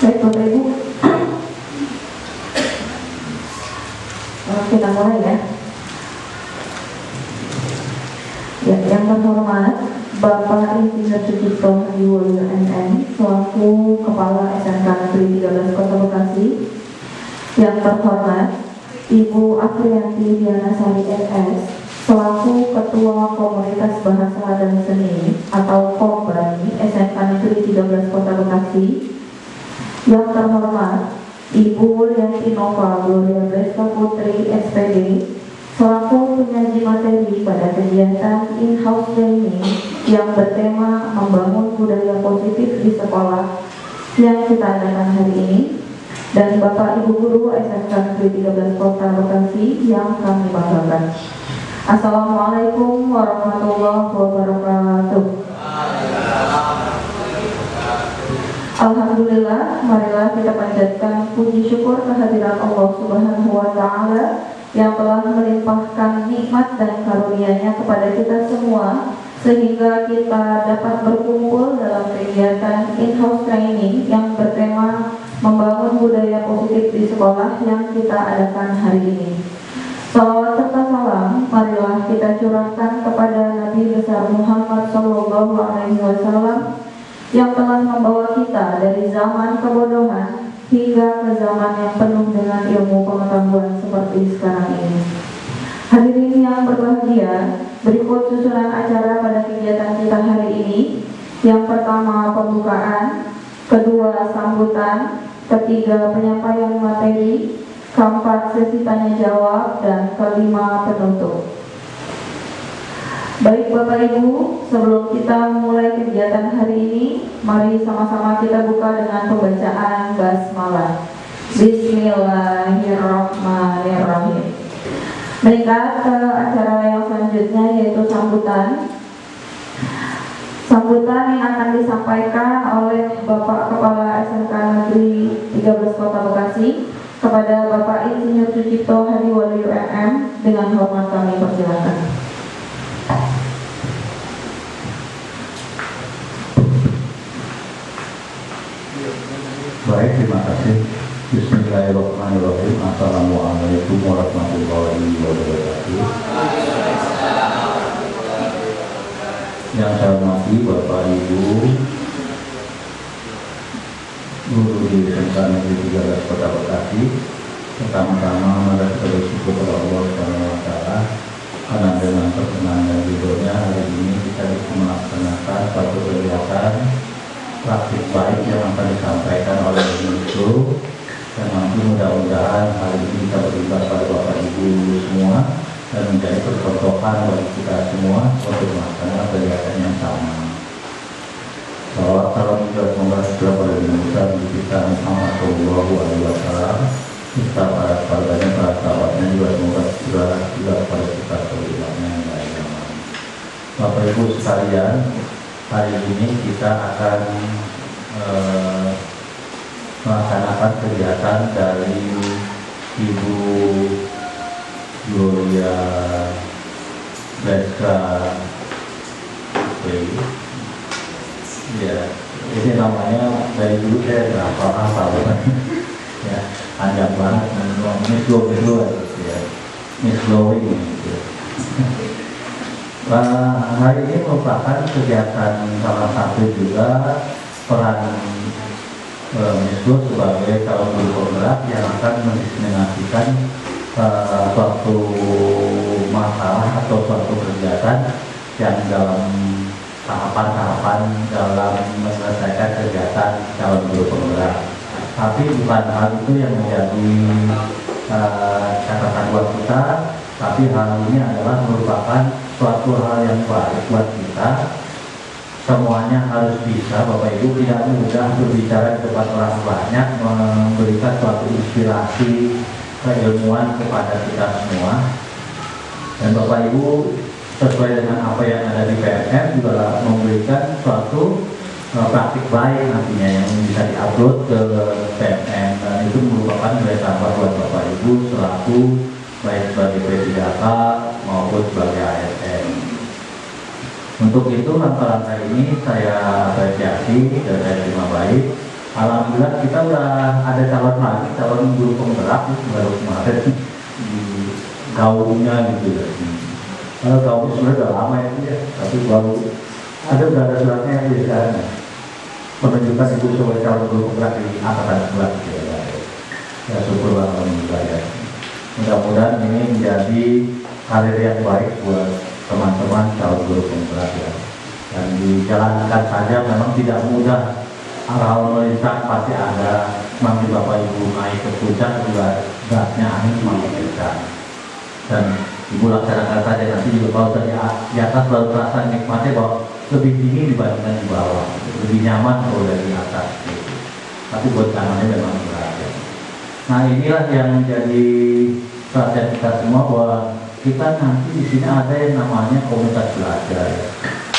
Baik Bapak Ibu, kita mulai ya. Yang terhormat Bapak Insinyur Sucipto Hadiwaluyo MM selaku Kepala SMK Negeri 13 Kota Bekasi. Yang terhormat Ibu Afriyanti Dianasari MS selaku Ketua Komunitas Bahasa dan Seni atau Kombani SMK Negeri 13 Kota Bekasi. Yang terhormat Ibu Lianti Nova Gloria Breska Putri SPD selaku penyaji materi pada kegiatan in-house training yang bertema membangun budaya positif di sekolah yang kita adakan hari ini, dan Bapak Ibu Guru SMK Negeri 13 Kota Bekasi yang kami banggakan. Assalamualaikum warahmatullahi wabarakatuh. Alhamdulillah, marilah kita panjatkan puji syukur kehadiran Allah Subhanahu wa Ta'ala yang telah melimpahkan nikmat dan karunia-Nya kepada kita semua sehingga kita dapat berkumpul dalam kegiatan in-house training yang bertema membangun budaya positif di sekolah yang kita adakan hari ini. Salawat serta salam marilah kita curahkan kepada Nabi besar Muhammad SAW yang telah membawa kita dari zaman kebodohan hingga ke zaman yang penuh dengan ilmu pengetahuan seperti sekarang ini. Hadirin yang berbahagia, berikut susunan acara pada kegiatan kita hari ini. Yang pertama pembukaan, kedua sambutan, ketiga penyampaian materi, keempat sesi tanya jawab, dan kelima penutup. Baik Bapak Ibu, sebelum kita mulai kegiatan hari ini, mari sama-sama kita buka dengan pembacaan basmalah. Bismillahirrahmanirrahim. Meningkat ke acara yang selanjutnya, yaitu sambutan. Sambutan yang akan disampaikan oleh Bapak Kepala SMK Negeri 13 Kota Bekasi kepada Bapak Insinyur Sucipto Hadiwaluyo MM. Dengan hormat kami persilakan. Baik, terima kasih. Bismillahirrahmanirrahim. Assalamualaikum warahmatullahi wabarakatuh. Yang saya hormati Bapak Ibu Guru di SMK Negeri 13 Kota Bekasi, pertama-tama mari kita bersyukur kepada Allah SWT karena dengan perkenan dan ridhonya hari ini kita bisa melaksanakan suatu kegiatan praktik baik yang akan disampaikan oleh guru, dan nanti mudah-mudahan hari ini kita beribadah pada Bapak Ibu semua dan menjadi percontohan bagi kita semua untuk melaksanakan kegiatan yang sama. Salawat salam juga semoga segera pada Indonesia kita Muhammad Sallallahu Alaihi Wasallam, serta para keluarganya, para sahabatnya juga semoga segera pada kita terlibatnya yang baik. Bapak Ibu sekalian, hari ini kita akan melaksanakan kegiatan dari Ibu Gloria Breska Putri. Ya, ini namanya dari dulu saya nggak hafal ya, panjang banget, Miss Glow ya, Miss Glowing gitu. Hari ini merupakan kegiatan salah satu juga peran Miss Glow sebagai calon guru penggerak yang akan mendiseminasikan suatu masalah atau suatu kegiatan yang dalam tahapan-tahapan dalam menyelesaikan kegiatan calon guru penggerak. Tapi bukan hal itu yang menjadi catatan buat kita, tapi hal ini adalah merupakan suatu hal yang baik buat kita. Semuanya harus bisa, Bapak Ibu, tidak mudah berbicara di depan orang banyak, memberikan suatu inspirasi keilmuan kepada kita semua. Dan Bapak Ibu sesuai dengan apa yang ada di PMM juga memberikan suatu praktik baik nantinya yang bisa diupload ke PMM, dan itu merupakan nilai tambah buat Bapak Ibu selaku baik sebagai P3K maupun sebagai ASN. Untuk itu langkah-langkah ini saya apresiasi dan saya terima baik Alhamdulillah kita udah ada calon lagi, calon guru penggerak baru kemarin di gaungnya gitu ya. Kalau gaungnya sebenarnya udah lama ya, tapi baru udah ada suratnya yang sekarang menunjukkan ibu sebagai calon guru penggerak di angkatan 11 gitu ya. Ya syukurlah alhamdulillah ya. Mudah-mudahan ini menjadi karir yang baik buat teman-teman calon guru penggerak ya. Dan dijalankan saja memang tidak mudah. Hal-hal lintas pasti ada, nanti Bapak Ibu naik ke puncak juga gasnya angin semakin kencang. Dan Ibu laksanakan saja, nanti juga kalau di atas baru terasa nikmatnya bahwa lebih tinggi dibandingkan di bawah, lebih nyaman kalau dari atas gitu. Tapi buat kanannya memang berat ya. Nah inilah yang menjadi perhatian kita semua bahwa kita nanti di sini ada yang namanya komunitas belajar.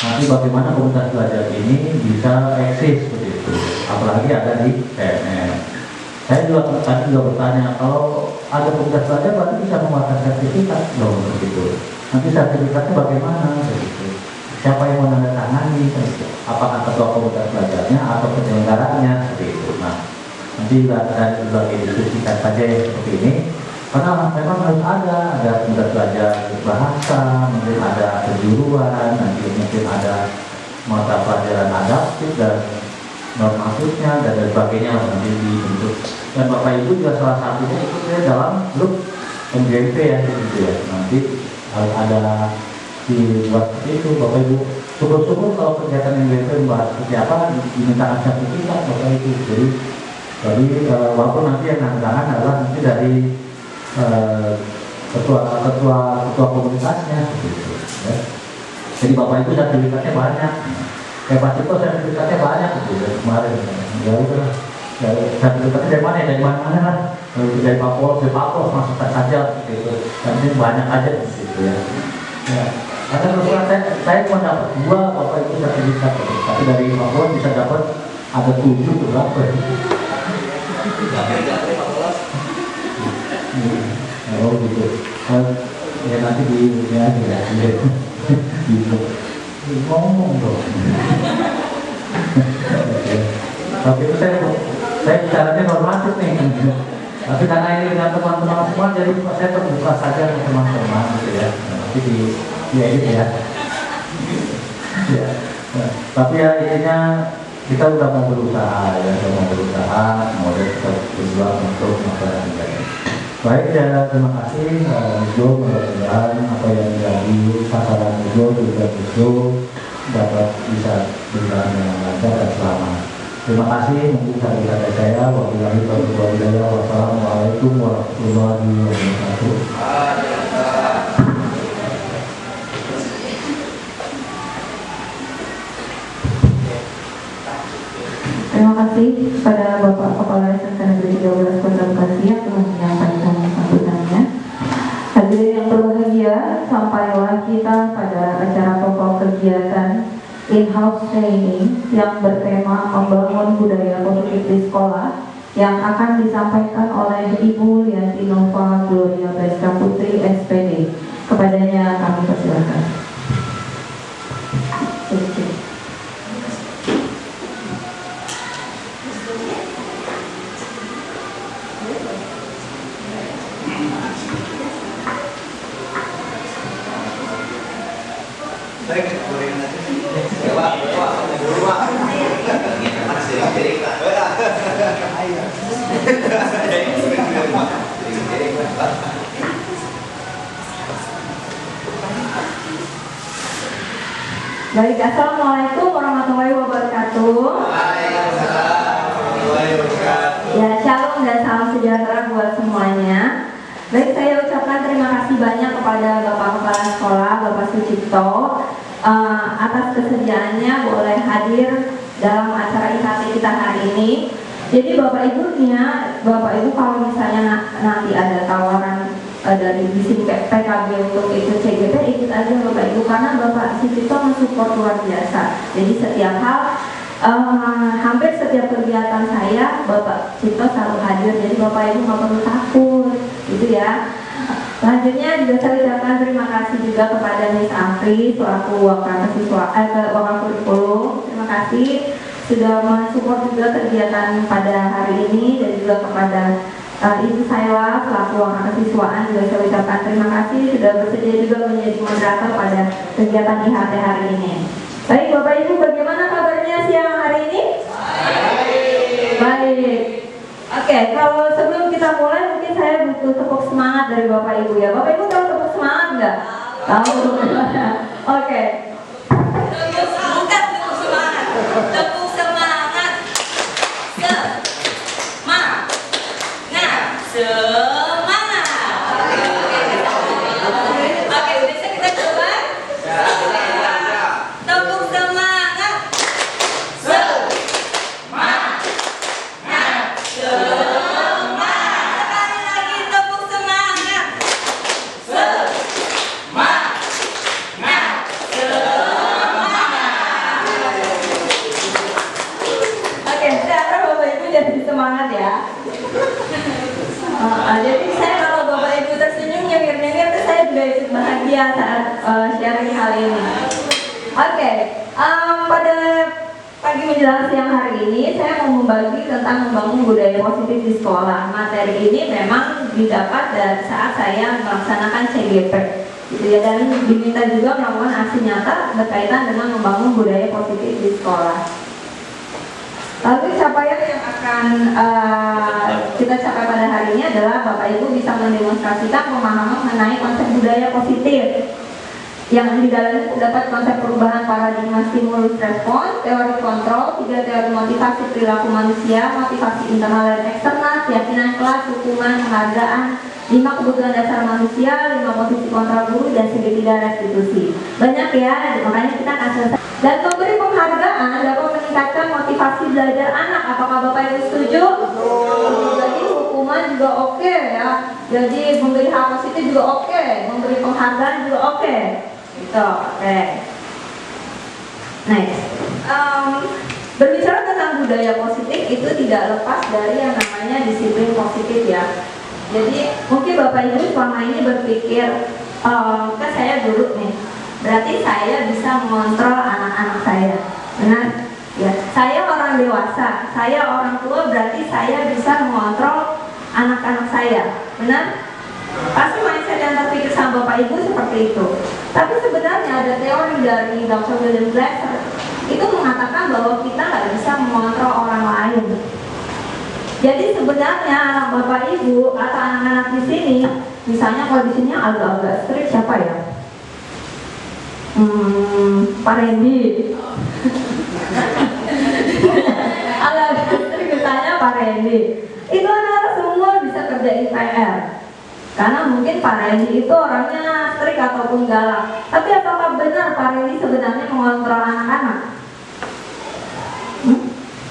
Nanti bagaimana komunitas belajar ini bisa eksis seperti itu, apalagi ada di PNS. Saya juga tadi bertanya, kalau ada komunitas belajar berarti bisa membuat sertifikat dong begitu. Nanti sertifikatnya bagaimana begitu? Siapa yang menandatangani? Apakah ketua komunitas belajarnya atau penyelenggaranya seperti itu? Nah, nanti kita lagi diskusikan saja seperti ini. Karena memang harus ada komunitas belajar bahasa, mungkin ada kejuruan, nanti mungkin ada mata pelajaran adaptif dan normatifnya dan sebagainya nanti dibentuk. Dan Bapak Ibu juga salah satunya ikut saya dalam grup MGMP ya gitu ya. Nanti harus ada dibuat seperti itu Bapak Ibu. Syukur-syukur kalau kegiatan MGMP membahas seperti apa dimintakan sertifikat Bapak Ibu. Jadi walaupun nanti yang nandangan adalah nanti dari ketua komunitasnya gitu, ya. Jadi Bapak Ibu sertifikatnya banyak, kayak Pak Cipto sertifikatnya banyak gitu ya kemarin. Ya udah, ya, sertifikatnya dari mana? Dari mana lah? Dari Papua, masukkan saja gitu. Dan ini banyak aja gitu ya. Ya. Karena kebetulan saya cuma dapat 2 Bapak Ibu sertifikat, gitu. Tapi dari Papua bisa dapat ada 7 berapa? Oh gitu. Ya nanti di ya gitu. Ngomong dong. Tapi itu saya bicaranya normatif nih. Tapi karena ini dengan teman-teman semua, jadi saya terbuka saja dengan teman-teman gitu ya. Nanti di edit ya. Ya. Tapi ya intinya kita udah mau berusaha ya, mau kita berjuang untuk masyarakat. Baik ya, terima kasih Jo, mudah-mudahan apa yang menjadi sasaran Jo juga dapat bisa berjalan dengan lancar dan selamat. Terima kasih, mungkin kata saya. Wabillahi taufiq wal hidayah. Wassalamualaikum warahmatullahi wabarakatuh. Terima kasih kepada Bapak Kepala SMK Negeri 13 Kota Bekasi yang telah menyampaikan sambutannya. Hadirin yang berbahagia, sampailah kita pada acara pokok kegiatan in-house training yang bertema membangun budaya positif di sekolah yang akan disampaikan oleh Ibu Lianti Nova Gloria Beska Putri SPD. Kepadanya kami persilakan. Baik, assalamualaikum warahmatullahi wabarakatuh. Ya, shalom dan salam sejahtera buat semuanya. Baik, saya ucapkan terima kasih banyak kepada Bapak Kepala Sekolah, Bapak Sucipto, atas kesediaannya boleh hadir dalam acara IHT kita hari ini. Jadi Bapak Ibu kalau misalnya nanti ada tawaran dari bisnis PKB untuk ikut CGP, ikut aja Bapak Ibu, karena Bapak Sucipto mensupport luar biasa. Jadi setiap hal, hampir setiap kegiatan saya Bapak Cipto selalu hadir. Jadi Bapak Ibu nggak perlu takut, gitu ya. Selanjutnya juga saya ucapkan terima kasih juga kepada Miss Afri selaku wakil kurikulum. Terima kasih. sudah mensupport juga kegiatan pada hari ini, dan juga kepada Ibu Saila selaku orang kesiswaan juga saya ucapkan terima kasih sudah bersedia juga menjadi moderator pada kegiatan IHT hari ini. Baik Bapak Ibu, bagaimana kabarnya siang hari ini? Baik. Oke, kalau sebelum kita mulai mungkin saya butuh tepuk semangat dari Bapak Ibu ya. Bapak Ibu tahu tepuk semangat nggak? Tahu. Oke. Bukan tepuk semangat. Tepuk semangat. Semangat. Oke, bisa kita coba? Tepuk semangat. Semangat. Sekali lagi tepuk semangat. Oke, saya harap Bapak Ibu jadi semangat ya. Jadi saya kalau Bapak Ibu tersenyum nyengir-nyengir itu saya juga ikut bahagia saat sharing hal ini. Oke, pada pagi menjelang siang hari ini saya mau membagi tentang membangun budaya positif di sekolah. Materi ini memang didapat dari saat saya melaksanakan CGP, gitu ya, dan diminta juga melakukan aksi nyata berkaitan dengan membangun budaya positif di sekolah. Lalu capaian yang akan kita capai pada hari ini adalah Bapak Ibu bisa mendemonstrasikan pemahaman mengenai konsep budaya positif yang di dalamnya terdapat konsep perubahan paradigma stimulus respons, teori kontrol, 3 teori motivasi perilaku manusia, motivasi internal dan eksternal, keyakinan kelas, hukuman, penghargaan, 5 kebutuhan dasar manusia, 5 posisi kontrol guru, dan segitiga restitusi. Banyak ya, makanya kita akan selesai. Dan memberi penghargaan dapat meningkatkan motivasi belajar anak. Apakah Bapak Ibu setuju? Jadi hukuman juga oke ya. Jadi memberi hal positif juga oke, memberi penghargaan juga oke. Gitu, oke. Next. Berbicara tentang budaya positif itu tidak lepas dari yang namanya disiplin positif ya. Jadi mungkin Bapak Ibu selama ini berpikir, kan saya guru nih, berarti saya bisa mengontrol anak-anak saya, benar? Ya, saya orang dewasa, saya orang tua, berarti saya bisa mengontrol anak-anak saya, benar? Pasti mindset yang terpikir sama Bapak Ibu seperti itu. Tapi sebenarnya ada teori dari Dr. William Glasser itu mengatakan bahwa kita nggak bisa mengontrol orang lain. Jadi sebenarnya anak Bapak Ibu atau anak-anak di sini, misalnya kalau di sini agak-agak strict siapa ya? Pak Randy. Agak strict misalnya Pak Randy. Itu anak-anak semua bisa kerjain PR. Karena mungkin Pak Randy itu orangnya strict ataupun galak. Tapi apakah benar Pak Randy sebenarnya mengontrol anak-anak?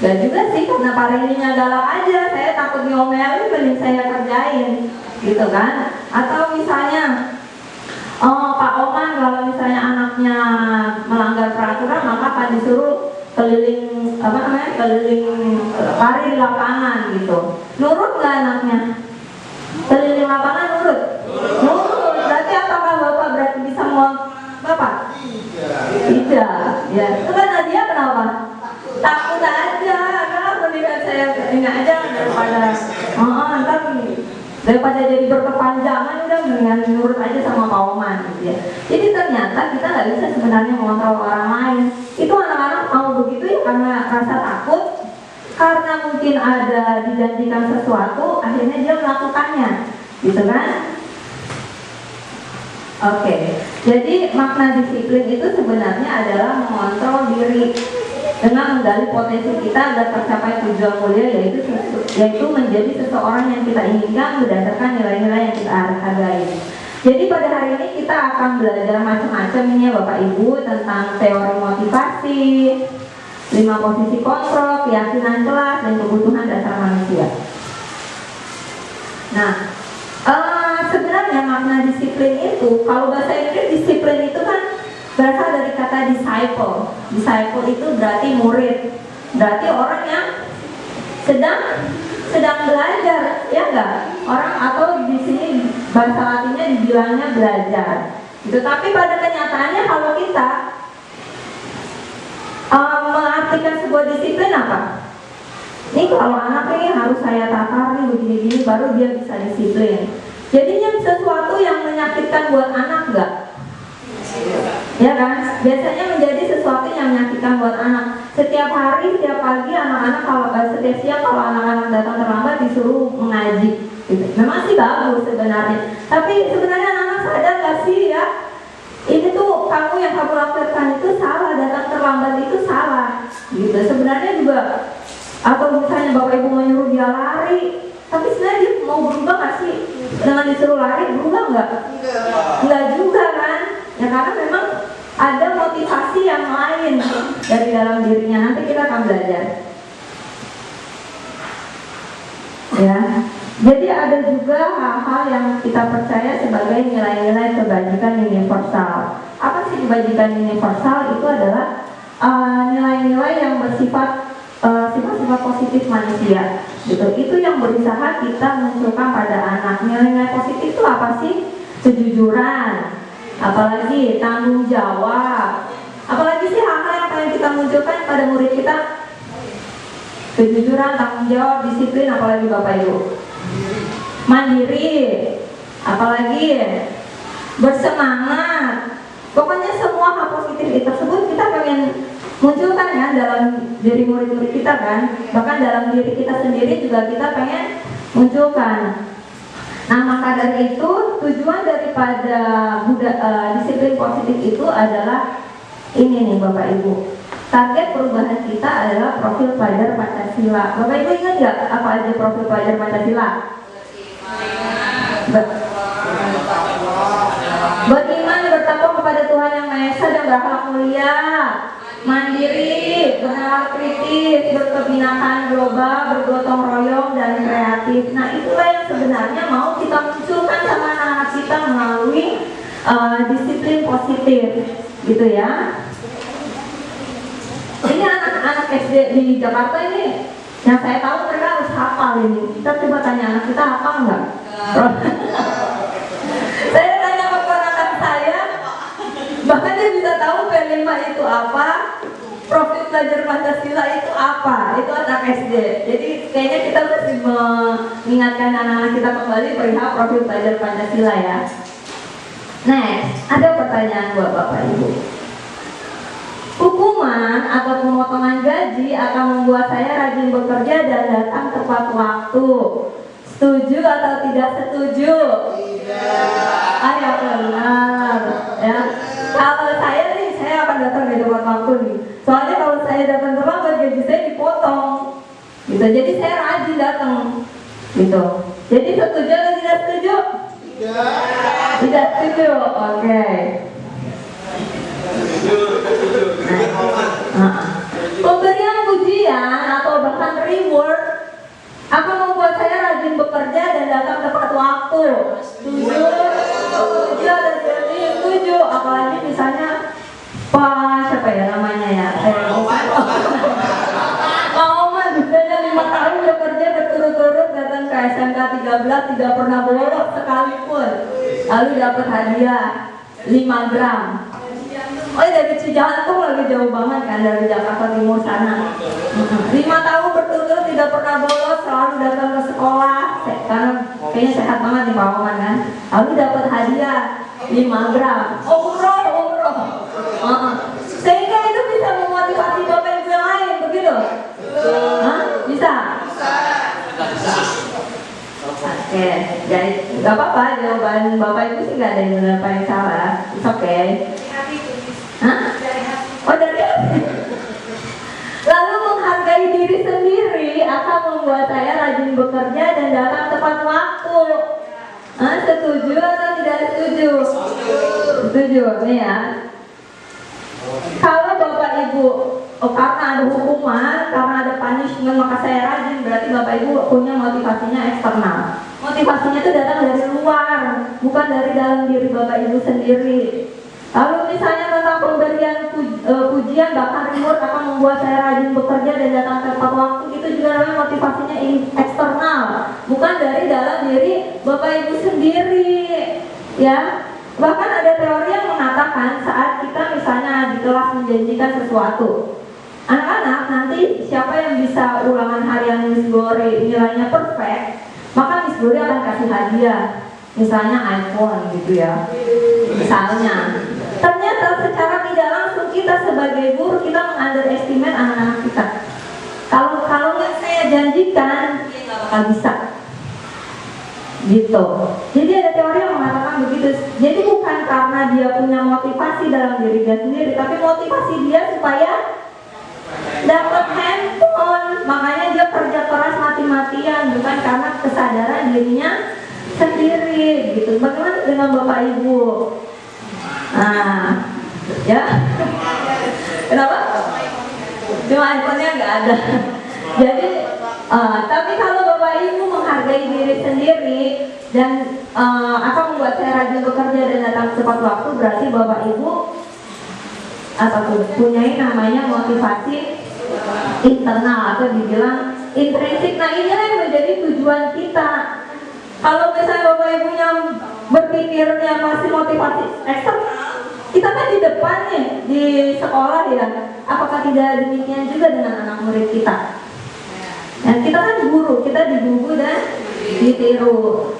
Gak juga sih, karena Pak Randy-nya galak aja, saya takut diomelin, mending saya kerjain, gitu kan? Atau misalnya, Pak Oman kalau misalnya anaknya melanggar peraturan, maka Pak disuruh keliling, keliling lari di lapangan gitu. Nurut nggak anaknya? Keliling lapangan nurut? Nurut. Berarti apakah Bapak berarti bisa mau Bapak? Tidak. Ya, itu kan Nadia kenapa? Takut aja, karena mendingan saya ini aja daripada jadi berkepanjangan, udah mendingan nurut aja sama Pak Oman gitu ya. Jadi ternyata kita nggak bisa sebenarnya mengontrol orang lain. Itu anak-anak mau begitu ya karena rasa takut, karena mungkin ada dijanjikan sesuatu, akhirnya dia melakukannya, gitu kan? Oke, jadi makna disiplin itu sebenarnya adalah mengontrol diri dengan menggali potensi kita agar tercapai tujuan mulia, yaitu menjadi seseorang yang kita inginkan berdasarkan nilai-nilai yang kita hargai. Jadi pada hari ini kita akan belajar macam-macam ini ya Bapak Ibu, tentang teori motivasi, 5 posisi kontrol, keyakinan kelas, dan kebutuhan dasar manusia. Nah, sebenarnya makna disiplin itu, kalau bahasa Inggris disiplin itu kan berasal dari kata disciple. Disciple itu berarti murid, berarti orang yang sedang belajar, ya enggak? Orang atau di sini bahasa Latinnya dibilangnya belajar. Gitu. Tapi pada kenyataannya kalau kita mengartikan sebuah disiplin apa? Ini kalau anak ini harus saya takar nih begini-gini baru dia bisa disiplin. Jadinya sesuatu yang menyakitkan buat anak enggak? Ya kan? Biasanya menjadi sesuatu yang menyakitkan buat anak. Setiap hari, setiap pagi anak-anak setiap siang kalau anak-anak datang terlambat disuruh mengaji. Gitu. Memang sih bagus sebenarnya. Tapi sebenarnya anak-anak sadar gak sih ya? Ini tuh kamu yang kamu lakukan itu salah, datang terlambat itu salah. Gitu. Sebenarnya juga atau misalnya bapak ibu menyuruh dia lari, tapi sebenarnya dia mau berubah gak sih? Dengan disuruh lari berubah nggak? Nggak juga kan? Ya karena memang ada motivasi yang lain dari dalam dirinya. Nanti kita akan belajar. Ya, jadi ada juga hal-hal yang kita percaya sebagai nilai-nilai kebajikan universal. Apa sih kebajikan universal? Itu adalah nilai-nilai yang bersifat sifat-sifat positif manusia. Gitu. Itu yang berusaha kita munculkan pada anak. Nilai-nilai positif itu apa sih? Kejujuran, apalagi tanggung jawab, apalagi sih hal-hal yang paling kita munculkan pada murid kita? Kejujuran, tanggung jawab, disiplin, apalagi bapak ibu? Mandiri, apalagi bersemangat. Pokoknya semua hal positif tersebut kita pengen munculkan kan dalam diri murid-murid kita kan, bahkan dalam diri kita sendiri juga kita pengen munculkan. Nah maka dari itu tujuan daripada disiplin positif itu adalah ini nih bapak ibu. Target perubahan kita adalah profil pelajar Pancasila. Bapak ibu ingat nggak apa aja profil pelajar Pancasila? Beriman, bertakwa kepada Tuhan Yang Maha Esa dan berakhlak mulia, mandiri, bernalar kritis, berkebinekaan global, bergotong royong dan kreatif. Nah itulah yang sebenarnya mau kita munculkan sama anak-anak kita melalui disiplin positif, gitu ya. Ini anak-anak SD di Jakarta ini, yang saya tahu mereka harus hafal ini. Kita coba tanya anak kita hafal nggak? Saya tanya keponakan saya, bahkan dia bisa tahu P5 itu apa, profil pelajar Pancasila itu apa, itu anak SD. Jadi kayaknya kita mesti mengingatkan anak-anak kita kembali perihal profil pelajar Pancasila ya. Next, ada pertanyaan buat Bapak Ibu. Hukuman atau pemotongan gaji akan membuat saya rajin bekerja dan datang tepat waktu. Setuju atau tidak setuju? Tidak. Ayo benar. Ya. Kalau saya nih, saya akan datang di tepat waktu nih. Soalnya kalau saya datang terlambat gaji saya dipotong. Gitu. Jadi saya rajin datang. Gitu. Jadi setuju atau tidak setuju? Tidak. Tidak setuju. Oke. Pemberian pujian atau bahkan reward akan membuat saya rajin bekerja dan datang tepat waktu. Setuju? Setuju dan setuju. Apalagi misalnya Pak siapa ya namanya ya? Pak Omar misalnya 5 tahun bekerja berturut-turut datang ke SMK 13 tidak pernah bolos sekalipun. Lalu dapat hadiah 5 gram. Oh dari Cijantung lagi jauh banget kan dari Jakarta Timur sana. 5 tahun berturut-turut tidak pernah bolos, selalu datang ke sekolah karena kayaknya sehat banget nih Pak Oman kan. Lalu dapat hadiah 5 gram. Umroh. Sehingga itu bisa memotivasi bapak ibu yang lain, begitu? Hah? Bisa? Oke, jadi nggak apa-apa jawaban bapak ibu sih nggak ada yang benar apa yang salah. It's okay. Hah? Oh dari hati. Lalu menghargai diri sendiri akan membuat saya rajin bekerja dan datang tepat waktu. Setuju atau tidak setuju? Setuju, nih ya. Kalau bapak ibu karena ada hukuman, karena ada punishment maka saya rajin, berarti bapak ibu punya motivasinya eksternal. Motivasinya itu datang dari luar, bukan dari dalam diri bapak ibu sendiri. Lalu misalnya tentang pemberian pujian bahkan reward akan membuat saya rajin bekerja dan datang tepat waktu, itu juga namanya motivasinya eksternal, bukan dari dalam diri bapak ibu sendiri, ya. Bahkan ada teori yang mengatakan saat kita misalnya di kelas menjanjikan sesuatu, Anak-anak, nanti siapa yang bisa ulangan harian Miss Glory nilainya perfect, maka Miss Glory akan kasih hadiah, misalnya iPhone gitu ya. Misalnya, ternyata secara tidak langsung kita sebagai guru kita meng-underestimate anak-anak kita. Kalau yang saya janjikan, dia nggak bakal bisa. Gitu. Jadi ada teori yang mengatakan begitu. Jadi bukan karena dia punya motivasi dalam diri dia sendiri, tapi motivasi dia supaya dapat handphone. Makanya dia kerja keras mati-matian, bukan karena kesadaran dirinya sendiri gitu. Bagaimana dengan Bapak Ibu? Nah, ya. Kenapa? Cuma handphonenya nggak ada. Jadi, tapi kalau Bapak Ibu menghargai diri sendiri dan akan membuat saya rajin bekerja dan datang tepat waktu, berarti Bapak Ibu punya namanya motivasi internal atau dibilang intrinsik. Nah, inilah yang menjadi tujuan kita. Kalau misalnya Bapak Ibunya berpikirnya masih motivasi eksternal, kita kan di depan nih di sekolah ya. Apakah tidak demikian juga dengan anak murid kita? Dan kita kan guru, kita digugu dan ditiru.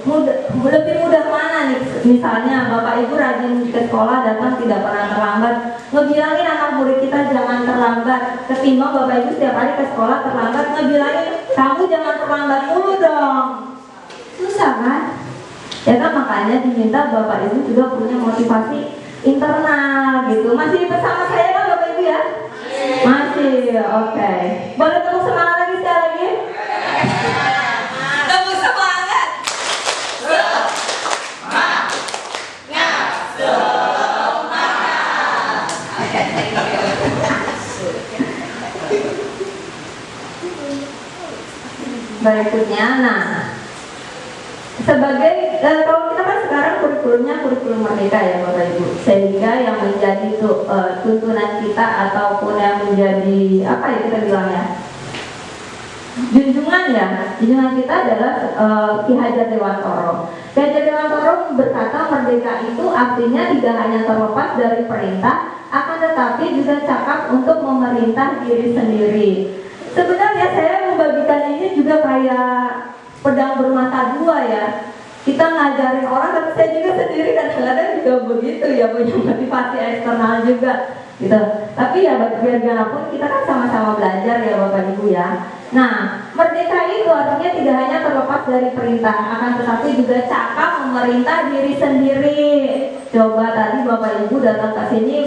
Lebih mudah mana nih? Misalnya Bapak Ibu rajin ke sekolah, datang tidak pernah terlambat, ngebilangin anak murid kita jangan terlambat, ketimbang Bapak Ibu setiap hari ke sekolah terlambat, ngebilangin kamu jangan terlambat mulu dong. Susah kan? Ya kan, makanya diminta Bapak Ibu juga punya motivasi internal gitu. Masih bersama saya kan Bapak Ibu ya? Masih, oke. Boleh tepuk semangat lagi sekali lagi? Tepuk semangat. Berikutnya, nah, sebagai kalau kita kan sekarang kurikulumnya kurikulum merdeka ya Bapak Ibu, sehingga yang menjadi tuntunan kita ataupun yang menjadi apa ya kita bilangnya junjungan kita adalah Ki Hajar Dewantoro. Ki Hajar Dewantoro berkata merdeka itu artinya tidak hanya terlepas dari perintah, akan tetapi juga cakap untuk memerintah diri sendiri. Sebenarnya saya membagikan ini juga kayak pedang bermata dua ya. Kita ngajarin orang, tapi saya juga sendiri kadang-kadang juga begitu ya, punya motivasi eksternal juga gitu. Tapi ya bagaimanapun kita kan sama-sama belajar ya Bapak Ibu ya. Nah, merdeka itu artinya tidak hanya terlepas dari perintah, akan tetapi juga cakap memerintah diri sendiri. Coba tadi Bapak Ibu datang ke sini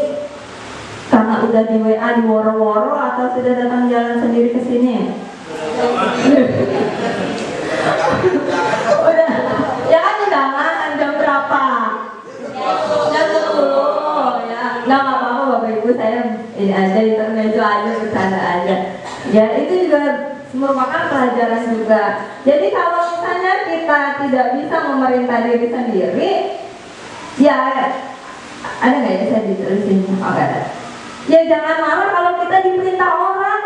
karena udah di WA di woro-woro atau sudah datang jalan sendiri ke sini? Udah, ya kan undangan jam berapa? Jam 10 ya. Nggak apa-apa Bapak Ibu, saya ini aja intermezzo aja, bercanda aja. Ya itu juga merupakan pelajaran juga. Jadi kalau misalnya kita tidak bisa memerintah diri sendiri, ya ada nggak ya saya ditulisin? Oh, nggak ada. Ya jangan marah kalau kita diperintah orang,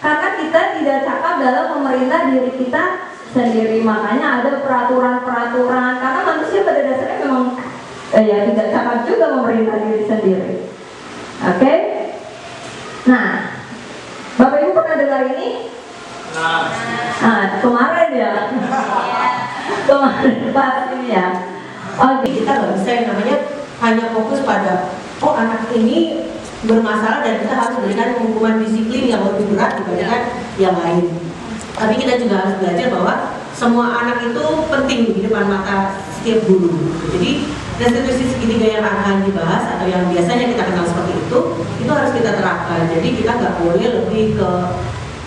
karena kita tidak cakap dalam memerintah diri kita sendiri. Makanya ada peraturan-peraturan, karena manusia pada dasarnya memang ya tidak cakap juga memerintah diri sendiri. Oke? Nah, Bapak Ibu pernah dengar ini? Nah, kemarin ya. Kemarin pas ini ya. Jadi kita nggak bisa yang namanya hanya fokus pada anak ini bermasalah dan kita harus berikan hukuman disiplin yang lebih berat dibandingkan yang lain. Tapi kita juga harus belajar bahwa semua anak itu penting di depan mata setiap guru. Jadi restitusi segitiga yang akan dibahas atau yang biasanya kita kenal seperti itu harus kita terapkan. Jadi kita nggak boleh lebih ke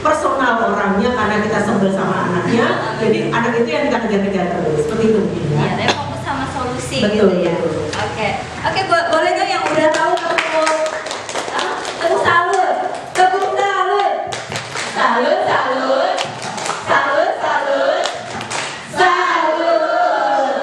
personal orangnya karena kita sebel sama anaknya. Jadi anak itu yang kita kejar-kejar terus. Seperti itu mungkin ya. Ya, tapi fokus sama solusi Betul, gitu ya. betul. Oke, boleh nggak yang udah tahu Tepuk salut, tepuk salut, salut, salut, salut, salut, salut.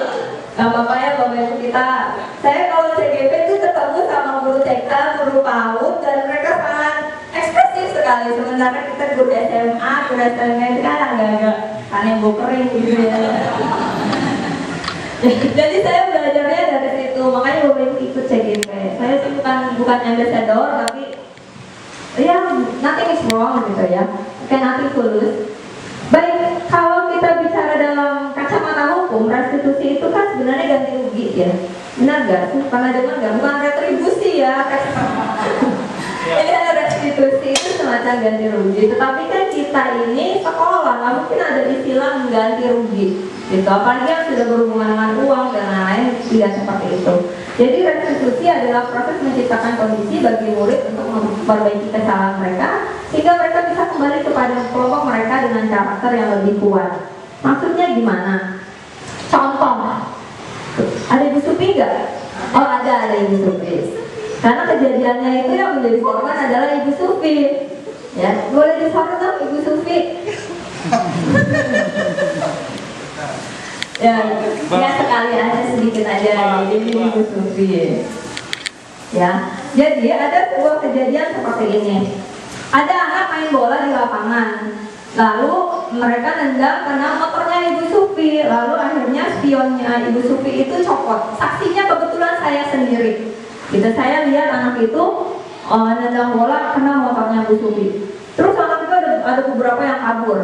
Gak apa-apa ya Bapak Ibu kita. Saya kalau CGP itu ketemu sama guru TK, guru PAUD, dan mereka sangat ekspresif sekali. Sementara kita guru SMA, guru SMP kan agak-agak aneh bau kering gitu ya. Jadi saya belajarnya dari situ. Makanya Bapak Ibu ikut CGP. Saya sih bukan ambassador, tapi ya nothing is wrong gitu ya. Oke, nothing tulus. Baik, kalau kita bicara dalam kacamata hukum, restitusi itu kan sebenarnya ganti rugi ya. Benar nggak? Pernah dengar nggak? Bukan retribusi ya. Jadi restitusi itu semacam ganti rugi. Tetapi kan kita ini sekolah, nggak mungkin ada istilah mengganti rugi. Gitu. Apalagi yang sudah berhubungan dengan uang dan lain-lain, tidak seperti itu. Jadi restitusi adalah proses menciptakan kondisi bagi murid untuk memperbaiki kesalahan mereka sehingga mereka bisa kembali kepada kelompok mereka dengan karakter yang lebih kuat. Maksudnya gimana? Contoh, ada Ibu Supi nggak? Oh ada Ibu Supi. Karena kejadiannya itu yang menjadi korban adalah Ibu Supi. Ya, boleh disuruh dong Ibu Supi. Ya sekali aja sedikit aja ini Ibu Sufi. Ya, jadi ada sebuah kejadian seperti ini. Ada anak main bola di lapangan, lalu mereka nendang kena motornya Ibu Sufi, lalu akhirnya spionnya Ibu Sufi itu copot. Saksinya kebetulan saya sendiri. Gitu, saya lihat anak itu nendang bola kena motornya Ibu Sufi. Terus anak itu ada beberapa yang kabur.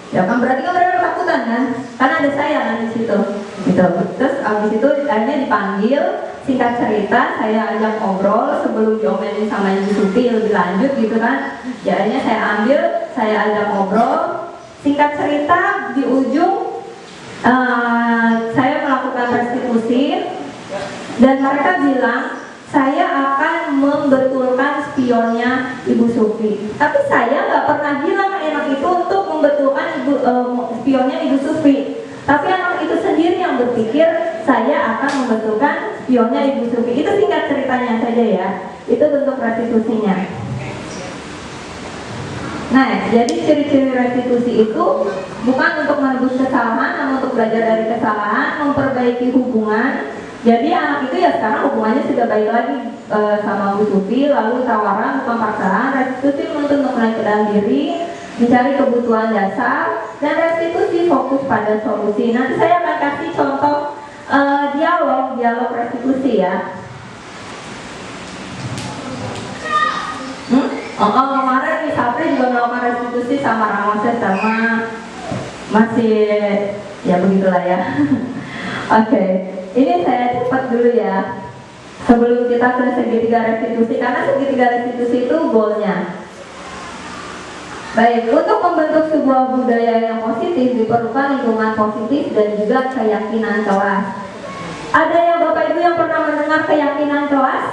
Ya kan berarti kan mereka ketakutan kan? Karena ada saya kan di situ. Gitu. Terus abis itu akhirnya dipanggil, singkat cerita saya ajak ngobrol sebelum diomelin sama Ibu Sufi lebih lanjut gitu kan. Ya akhirnya saya ambil, saya ajak ngobrol. Singkat cerita di ujung saya melakukan restitusi dan mereka bilang saya akan membetulkan spionnya Ibu Sufi. Tapi saya nggak pernah bilang anak itu untuk membetulkan spionnya Ibu Sufi. Tapi anak itu sendiri yang berpikir saya akan membetulkan spionnya Ibu Sufi. Itu singkat ceritanya saja ya. Itu bentuk restitusinya. Nah, jadi ciri-ciri restitusi itu bukan untuk menebus kesalahan, namun untuk belajar dari kesalahan, memperbaiki hubungan. Jadi anak itu ya sekarang hubungannya sudah baik lagi sama Bu Sufi, lalu tawaran bukan paksaan, restitusi menuntut mengenal diri, mencari kebutuhan dasar, dan restitusi fokus pada solusi. Nanti saya akan kasih contoh dialog restitusi ya. Kemarin Miss Sapri juga melakukan restitusi sama Ramoses sama masih ya begitulah ya. Oke. Ini saya cepat dulu ya sebelum kita ke segitiga restitusi, karena segitiga restitusi itu goalnya. Baik, untuk membentuk sebuah budaya yang positif diperlukan lingkungan positif dan juga keyakinan kelas. Ada yang Bapak Ibu yang pernah mendengar keyakinan kelas?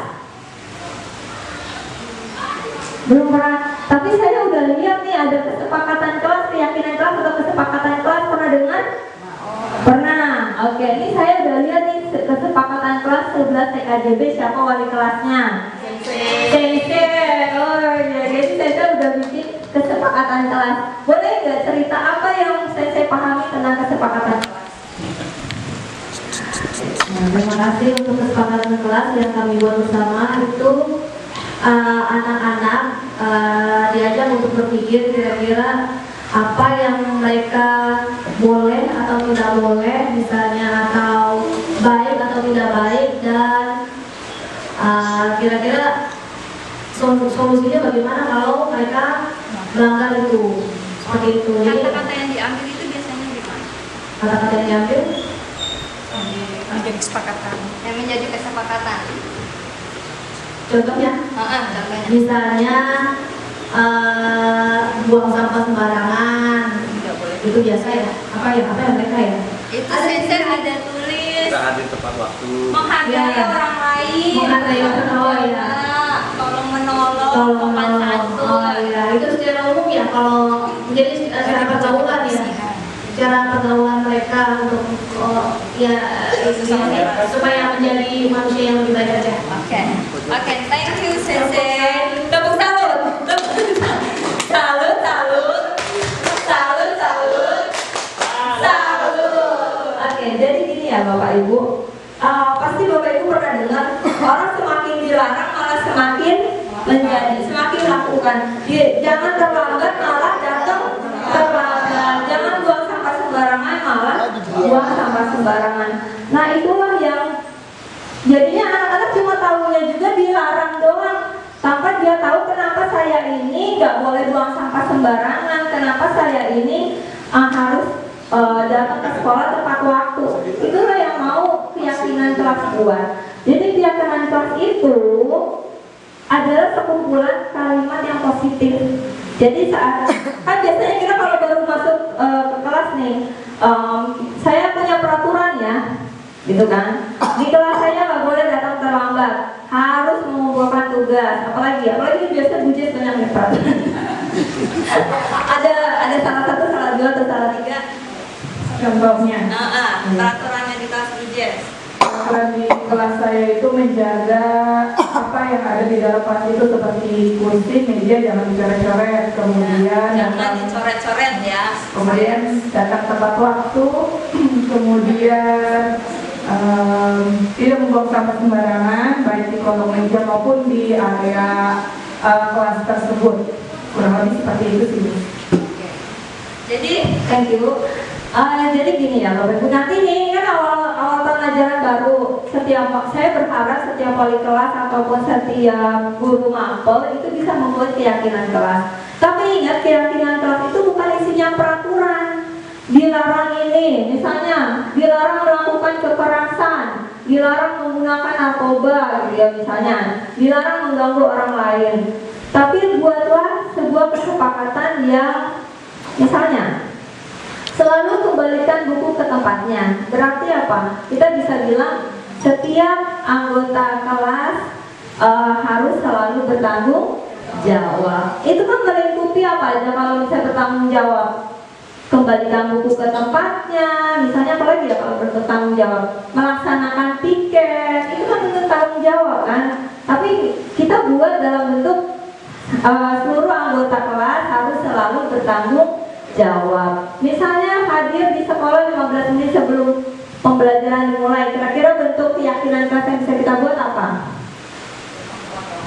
Belum pernah, tapi saya udah lihat nih ada kesepakatan kelas, keyakinan kelas atau kesepakatan kelas, pernah dengar? Pernah. Oke, ini saya udah lihat nih kesepakatan kelas 11 TKJB, siapa wali kelasnya? Sensei. Oh ya, jadi saya udah bikin kesepakatan kelas. Boleh nggak cerita apa yang saya pahami tentang kesepakatan kelas? Nah, terima kasih untuk kesepakatan kelas yang kami buat bersama. Itu anak-anak diajak untuk berpikir kira-kira apa yang mereka boleh atau tidak boleh, misalnya atau baik atau tidak baik, dan kira-kira solusinya bagaimana kalau mereka melanggar itu, seperti itu. Kata-kata yang diambil itu biasanya gimana? Kata-kata yang diambil menjadi kesepakatan. Yang menjadi kesepakatan. contohnya, Contohnya. misalnya buang sampah sembarangan, Tidak boleh. itu biasa ya? Apa ya mereka ya? Itu sensei ada tulis Kita hadir tepat waktu. menghargai Ya. orang lain. Menghargai orang lain, ya. Tolong menolong, sopan santun. Oh ya, itu secara umum ya. Kalau jadi secara pergaulan ya, cara pergaulan mereka untuk supaya menjadi manusia yang lebih baik aja. Oke, thank you sensei. Tepuk salut. Salut. Oke, jadi gini ya Bapak Ibu. Pasti Bapak Ibu pernah dengar orang semakin dilarang malah semakin menjadi, semakin lakukan. Jangan terlambat malah datang terlambat. Jangan buang sampah sembarangan malah buang sampah sembarangan. Nah itulah yang jadinya anak-anak cuma tahunya juga dilarang doang, tanpa dia tahu kenapa saya saya ini nggak boleh buang sampah sembarangan? Kenapa saya ini harus datang ke sekolah tepat waktu? Itulah yang mau keyakinan kelas buat. Jadi keyakinan kelas itu adalah sekumpulan kalimat yang positif. Jadi saat kan biasanya kita kalau baru masuk ke kelas nih, saya punya peraturan ya, gitu kan? Di kelas saya nggak boleh datang terlambat, harus mengumpulkan tugas. Apalagi biasa bujes banyak nih peraturan. ada salah satu, salah dua atau salah tiga. Contohnya, Peraturannya di kelas bujes. peraturan di kelas saya itu menjaga apa yang ada di dalam kelas itu seperti kursi, meja jangan dicoret-coret, kemudian Jangan dicoret-coret ya. kemudian datang tepat waktu, kemudian tidak membuang sampah sembarangan baik di kolong meja maupun di area kelas tersebut. Kurang lebih seperti itu sih. Jadi, thank you. Jadi gini ya Bapak Ibu, nanti nih kan awal tahun ajaran baru, saya berharap setiap wali kelas ataupun setiap guru mapel itu bisa membuat keyakinan kelas. Tapi ingat, keyakinan kelas itu bukan isinya peraturan. Dilarang ini, misalnya dilarang melakukan kekerasan, dilarang menggunakan narkoba, gitu ya misalnya, dilarang mengganggu orang lain. Tapi buatlah sebuah kesepakatan yang misalnya selalu kembalikan buku ke tempatnya. Berarti apa? Kita bisa bilang setiap anggota kelas harus selalu bertanggung jawab. Itu kan melingkupi apa aja kalau misalnya bertanggung jawab? Kembalikan buku ke tempatnya, misalnya apalagi ya kalau bertanggung jawab, melaksanakan piket, itu kan bentuk tanggung jawab kan. Tapi kita buat dalam bentuk seluruh anggota kelas harus selalu bertanggung jawab. Misalnya hadir di sekolah 15 menit sebelum pembelajaran dimulai. Kira-kira bentuk keyakinan kelas yang bisa kita buat apa?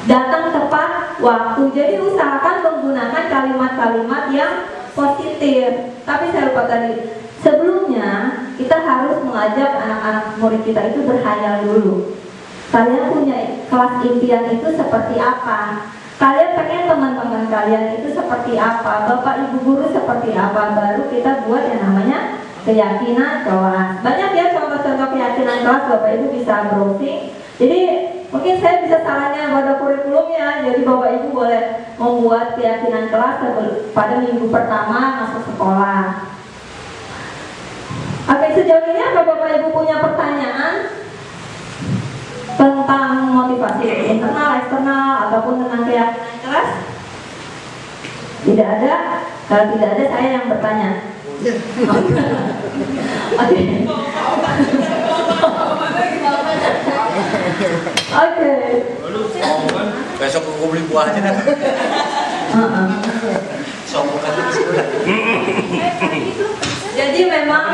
Datang tepat waktu. Jadi usahakan menggunakan kalimat-kalimat yang positif. Tapi saya lupa tadi, sebelumnya kita harus mengajak anak-anak murid kita itu berkhayal dulu. Kalian punya kelas impian itu seperti apa? Kalian pengen teman-teman kalian itu seperti apa? Bapak ibu guru seperti apa? Baru kita buat yang namanya keyakinan kelas. Banyak ya contoh-contoh keyakinan kelas, Bapak ibu bisa browsing. Jadi mungkin saya bisa sarannya pada kurikulumnya. Jadi Bapak ibu boleh membuat keyakinan kelas pada minggu pertama masuk sekolah. Oke, sejauh ini apa Bapak ibu punya pertanyaan tentang motivasi internal, eksternal, ataupun tentang keyakinan kelas? Tidak ada. Kalau tidak ada, saya yang bertanya. Oke. Oke. Besok aku beli buah aja dah. Jadi memang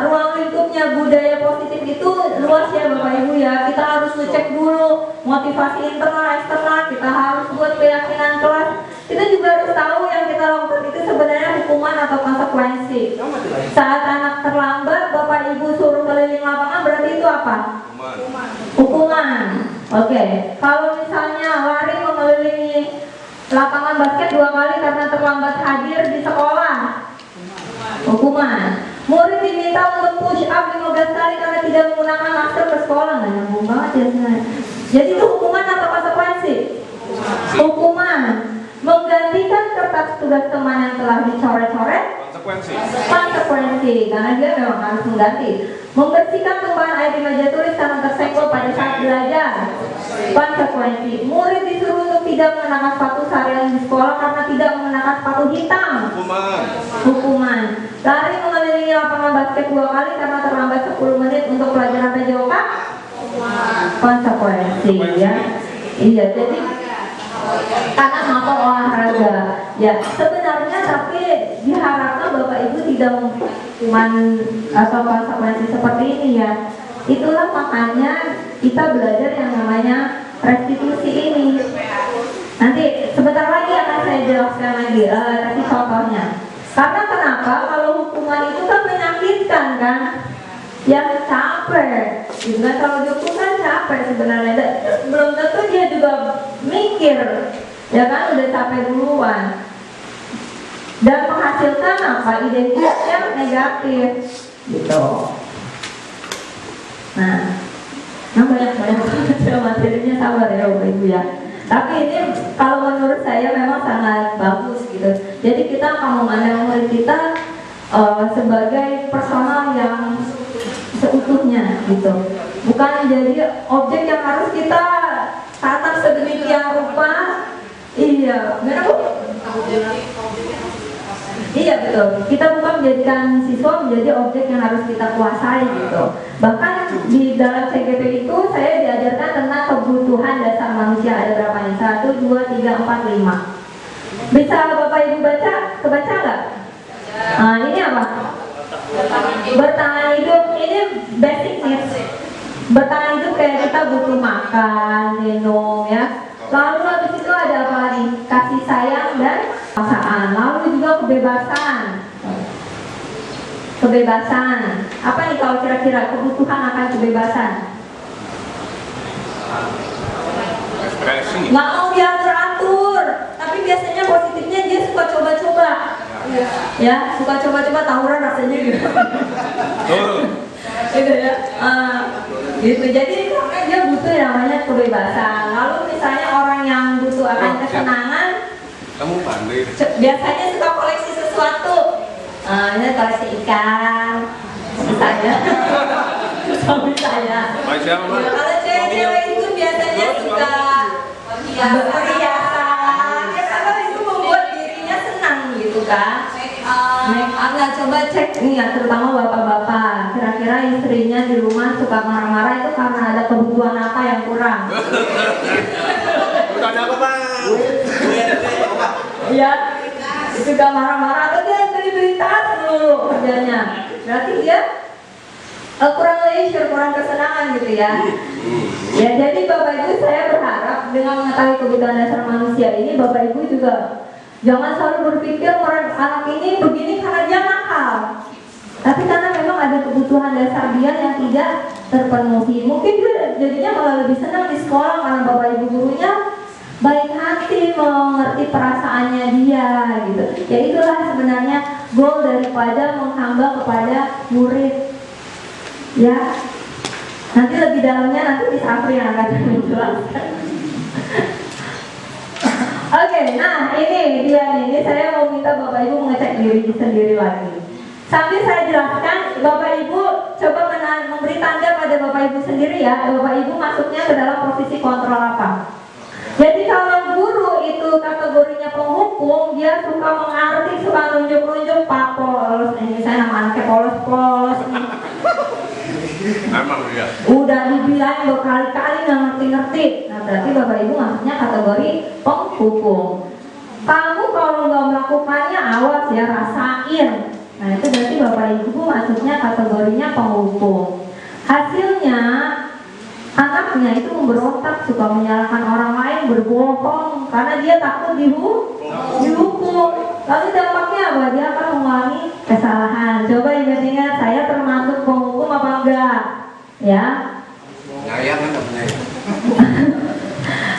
ruang lingkupnya budaya positif itu luas ya Bapak Ibu ya. Kita harus ngecek dulu motivasi internal, eksternal. Kita harus buat keyakinan kelas. Kita juga harus tahu yang kita lakukan itu sebenarnya hukuman atau konsekuensi. Saat anak terlambat, Bapak Ibu suruh keliling lapangan, berarti itu apa? Hukuman. Oke. Kalau misalnya lari mengelilingi lapangan basket 2 kali karena terlambat hadir di sekolah, hukuman. Murid diminta untuk push up 15 kali karena tidak menggunakan masker ke sekolah. Nggak nyambung banget ya sebenarnya. Jadi itu hukuman atau konsekuensi? Hukuman. Menggantikan kertas tugas teman yang telah dicoret-coret, konsekuensi, karena dia memang harus mengganti. Membersihkan tumpahan air di meja tulis karena tersenggol pada saat belajar, konsekuensi. Murid disuruh untuk tidak mengenakan sepatu seharian di sekolah karena tidak mengenakan sepatu hitam, hukuman. Lari mengelilingi lapangan basket 2 kali karena terlambat 10 menit untuk pelajaran PJOK, konsekuensi ya. Iya, jadi karena mampu olahraga ya sebenarnya, tapi diharapkan Bapak Ibu tidak memberikan hukuman atau konsekuensi seperti ini ya. Itulah makanya kita belajar yang namanya restitusi ini. Nanti sebentar lagi akan saya jelaskan lagi, kasih contohnya. Karena kenapa? Kalau hukuman itu kan menyakitkan kan, yang capek gitu kan. Kalau dihukum kan capek sebenarnya, belum tentu dia juga mikir ya kan, udah capek duluan. Dan menghasilkan apa? Identitas yang negatif, gitu. Nah, banyak materinya, sabar ya Bapak Ibu ya. Tapi ini kalau menurut saya memang sangat bagus gitu. Jadi kita akan memandang murid kita sebagai personal yang seutuhnya gitu. Bukan jadi objek yang harus kita tata sedemikian rupa. Iya, benar Bu? Iya betul. Kita bukan menjadikan siswa menjadi objek yang harus kita kuasai gitu. Bahkan di dalam CGP itu saya diajarkan tentang kebutuhan dasar manusia. Ada berapa nih? 1, 2, 3, 4, 5. Bisa Bapak Ibu baca? Kebaca nggak? Nah, ini apa? Bertahan hidup. Ini basic needs. Bertahan hidup kayak kita butuh makan, minum ya. Lalu habis itu ada apa lagi? Kasih sayang dan perasaan. Lalu juga kebebasan. Kebebasan. Apa nih kalau kira-kira kebutuhan akan kebebasan? Ekspresi. Nggak mau diatur-atur. Tapi biasanya positifnya dia suka coba-coba. Ya, suka coba-coba, tawuran rasanya gitu. Gitu ya. Gitu. Jadi karena dia butuh yang namanya kebebasan. Lalu misalnya orang yang butuh akan kesenangan, Kamu pandai. biasanya suka koleksi sesuatu. Ini koleksi ikan, misalnya. Suami saya. Kalau cewek-cewek itu biasanya suka perhiasan. Ya karena itu membuat dirinya senang gitu kan. Make up. Nah, coba cek nih ya, terutama bapak-bapak. Kira-kira istrinya di rumah suka marah-marah itu karena ada kebutuhan apa yang kurang? Bukan apa Pak? Iya, itu gak marah-marah atau dia beli tas dulu kerjanya. Berarti dia kurang leisure, kurang kesenangan gitu ya. Ya, jadi Bapak Ibu saya berharap dengan mengetahui kebutuhan dasar manusia ini, Bapak Ibu juga jangan selalu berpikir orang anak ini begini karena dia nakal. Tapi karena memang ada kebutuhan dasar dia yang tidak terpenuhi. Mungkin dia jadinya malah lebih senang di sekolah karena Bapak Ibu gurunya baik hati, mengerti perasaannya dia gitu. Ya itulah sebenarnya goal daripada menghamba kepada murid. Ya, nanti lebih dalamnya nanti di Safri yang akan menjelaskan. Oke, nah ini dia nih. Ini saya mau minta Bapak Ibu mengecek diri sendiri lagi. Sambil saya jelaskan, Bapak Ibu coba memberi tanda pada Bapak Ibu sendiri ya. Bapak Ibu masuknya ke dalam posisi kontrol apa? Jadi kalau guru itu kategorinya penghukum, dia suka mengarti, suka nunjuk-nunjuk Pak Polos. Ini saya nama anaknya Polos-Polos nih. Memang dia. Udah dibilang berkali-kali nggak ngerti-ngerti. Nah berarti Bapak Ibu masuknya kategori penghukum. Kamu kalau nggak melakukannya awas ya, rasain. Nah itu berarti Bapak Ibu masuknya kategorinya penghukum. Hasilnya anaknya itu memberontak, suka menyalahkan orang lain, berbohong karena dia takut dihukum. Lalu dampaknya apa? Dia akan mengulangi kesalahan. Coba ingat-ingat, saya termasuk penghukum apa enggak? Ya. Nyayang kan penyayang.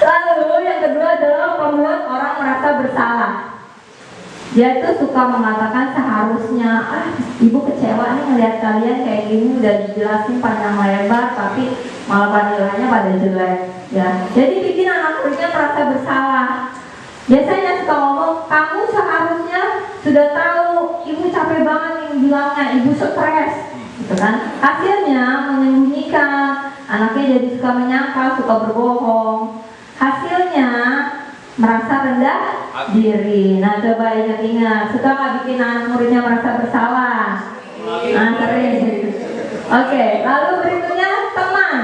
Lalu yang kedua adalah membuat orang merasa bersalah. Dia itu suka mengatakan seharusnya, ibu kecewa nih ngeliat kalian kayak gini, udah dijelasin panjang lebar tapi malah nilainya pada jelek ya. Jadi bikin anak muridnya merasa bersalah. Biasanya suka ngomong, kamu seharusnya sudah tahu ibu capek banget nih bilangnya, ibu stres gitu kan. Hasilnya menyembunyikan, anaknya jadi suka menyangkal, suka berbohong. Hasilnya merasa rendah diri. Nah coba ingat-ingat, suka nggak bikin anak muridnya merasa bersalah? Nah sering. Oke, lalu berikutnya teman.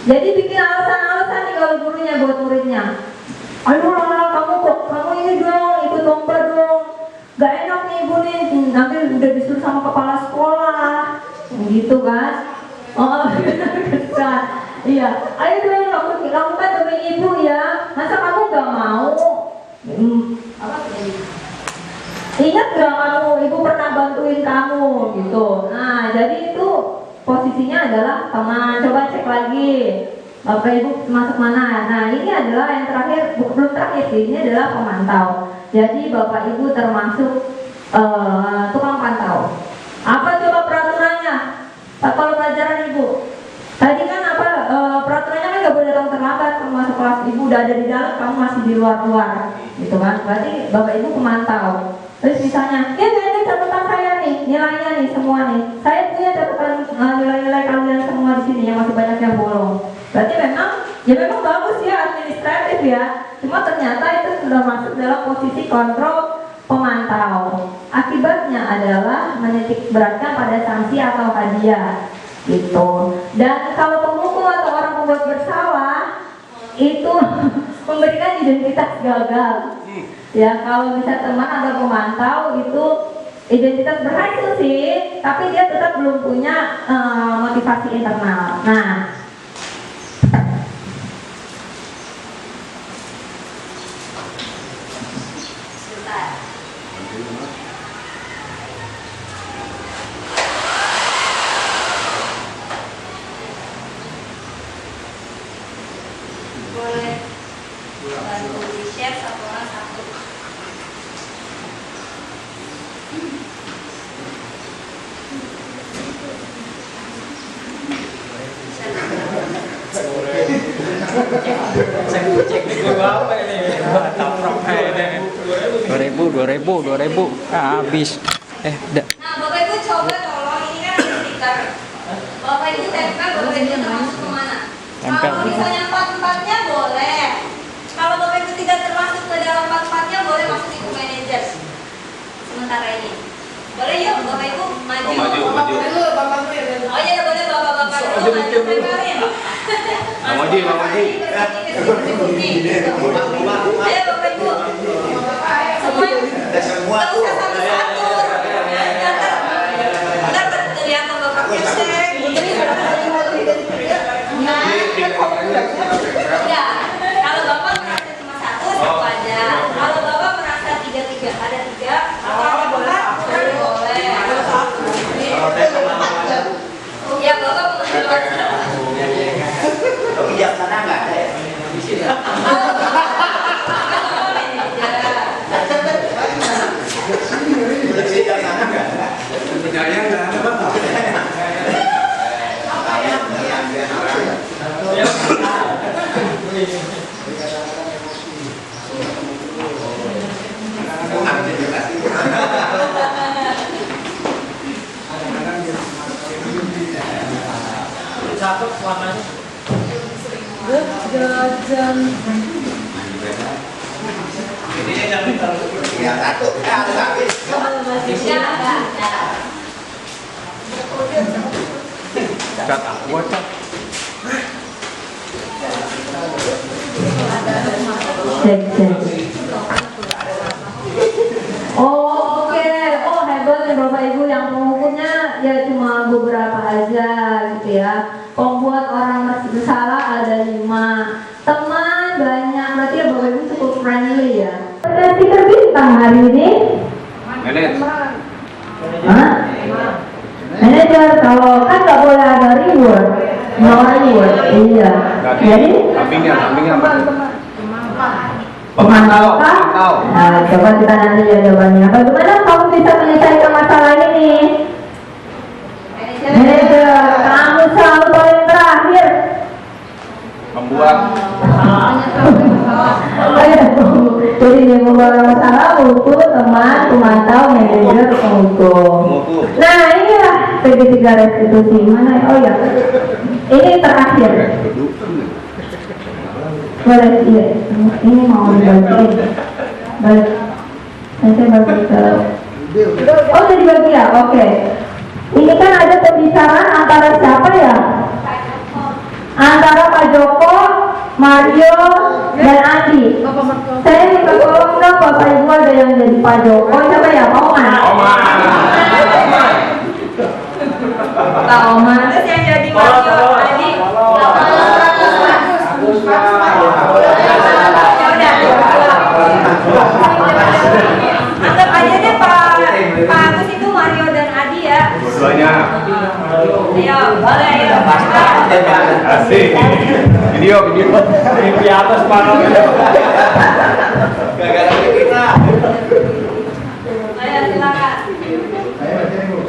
Jadi bikin alasan-alasan nih kalau gurunya buat muridnya. Ayo lah, kamu ini dong, ikut lomba dong. Gak enak nih ibu nih, nanti udah disuruh sama kepala sekolah, gitu kan? Oh, iya. Ayo dong, kamu kan demi ibu ya. Masa kamu gak mau? Ingat gak kamu, ibu pernah bantuin kamu, gitu. Nah, jadi itu posisinya adalah teman. Coba cek lagi. Bapak Ibu masuk mana? Nah, ini adalah yang terakhir, belum terakhir sih, ini adalah pemantau. Jadi Bapak Ibu termasuk tukang pantau. Apa coba peraturannya? Kalau pelajaran Ibu tadi kan apa peraturannya kan nggak boleh datang terlambat. Kamu masuk kelas Ibu udah ada di dalam, kamu masih di luar, gitu kan? Berarti Bapak Ibu pemantau. Terus misalnya, ya ini catatan saya nih, nilainya nih semua nih. Saya punya catatan nilai-nilai kalian semua di sini yang masih banyak yang bolong. Berarti memang bagus ya administratif ya. Cuma ternyata itu sudah masuk dalam posisi kontrol pemantau. Akibatnya adalah menitik beratkan pada sanksi atau hadiah gitu. Dan kalau penghukum atau orang pembuat bersalah itu memberikan identitas gagal. Ya, kalau bisa teman atau pemantau itu identitas berhasil sih, tapi dia tetap belum punya motivasi internal. Nah, boleh bantu di share satu orang satu. Cek gue apa ini? Taprok aja. 2000 habis. Udah. Nah, Bapak Ibu coba tolong, ini kan ada stiker. Bapak Ibu tempel, Bapak Ibu termasuk kemana? Tempel. Kalau misalnya 4-4-nya boleh. Kalau Bapak Ibu tidak termasuk ke dalam 4-4-nya boleh masuk Ibu manajer. Sementara ini. Boleh yuk Bapak Ibu maju. Maju. Oh iya boleh Bapak-bapak dulu maju tempelin. Bang Oji. Ayo Bapak Ibu. Semua nggak usah satu-satu. Ntar kelihatan Bapak Kirsek. Ya, kalau Bapak merasa cuma satu aja. Kalau Bapak merasa tiga, ada tiga, atau ada empat, boleh. Ya, Bapak mengenal. Bijaksana nggak ada ya? Bijaksana nggak ada. Percaya nggak ada Bapak? Catat warnanya. Jajan. Ini yang ditaruh ya satu ada habis. Cat aku cat. cek. Oh oke, oh hebat nih Bapak Ibu, yang penghukumnya ya cuma beberapa aja gitu ya. Pembuat orang bersalah ada 5, teman banyak, berarti ya Bapak Ibu cukup friendly ya. Stiker bintang hari ini. Manajer, kalau kan nggak boleh ada reward, no reward, iya. Jadi Sampingnya apa? pemantau kah? Nah, coba kita nanti ya jawabannya. Bagaimana kamu bisa menyelesaikan masalah ini? Manajer, kamu selalu paling terakhir. Membuat. Jadi yang membawa masalah butuh teman, pemantau, manajer, penghukum. Nah inilah P3 restitusi mana? Oh ya, ini terakhir. Boleh, iya. Ini mau dibagiin. Baik, saya bagi ke. Oh udah dibagi ya? Oke. Ini kan ada pembicaraan antara siapa ya? Antara Pak Joko, Mario, dan Andi. Saya minta tolong dong Bapak Ibu, ada yang jadi Pak Joko, siapa ya? Oman. Pak Oman. Terus yang jadi Mario, Adi. Anggap aja deh Pak Agus itu Mario dan Adi ya. Dua-duanya. Ayo, boleh ayo. Asik. Video. Di atas panas. Gara-gara kita. Ayo silakan.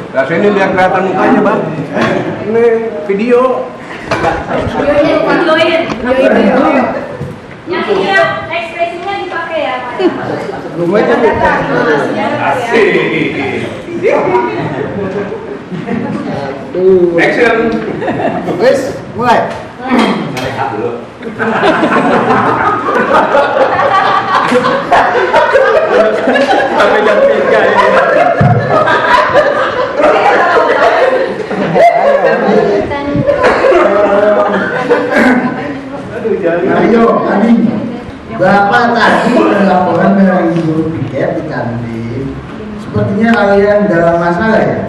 Nah, sini lihat kelihatan mukanya, Bang. Ini video. Videoin. Yang ini ya, ekspresinya dipakai ya, Pak. Asik. Action. Wes, mulai. Sampai jam 3 ini. Ayo, Adi. Bapak tadi laporan dari guru piket di kantin. Sepertinya kalian dalam masalah ya.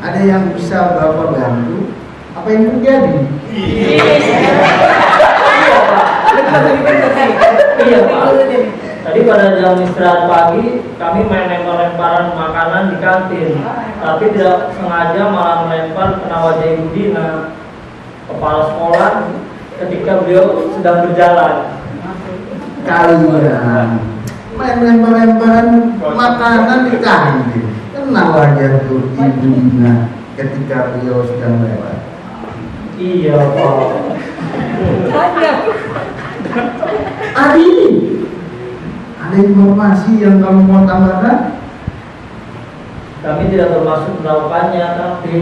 Ada yang bisa Bapak bantu? Apa yang terjadi? Tadi pada jam istirahat pagi kami main lempar-lemparan makanan di kantin, tapi tidak sengaja malah melempar kena wajah Ibu Dina, kepala sekolah, ketika beliau sedang berjalan. Kalian main lempar-lemparan makanan di kantin. Kena wajah tuh Ibu Dina ketika beliau sedang lewat. Iya, Pak. Adi, ada informasi yang kamu mau tambahkan? Kami tidak bermaksud melakukannya, tapi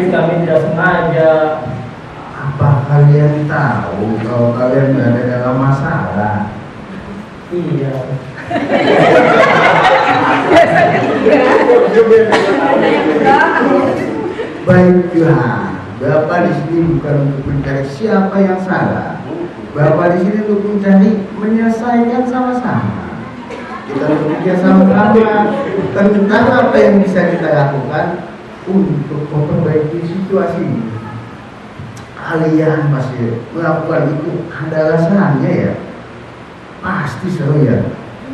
kami tidak sengaja. Apa kalian tahu kalau kalian berada dalam masalah? Iya. Baiklah, Bapak di sini bukan untuk mencari siapa yang salah. Bapak di sini untuk mencari menyelesaikan sama-sama. Kita bekerja sama-sama tentang apa yang bisa kita lakukan untuk memperbaiki situasi ini. Kalian pasti melakukan itu ada alasannya ya. Pasti seru ya.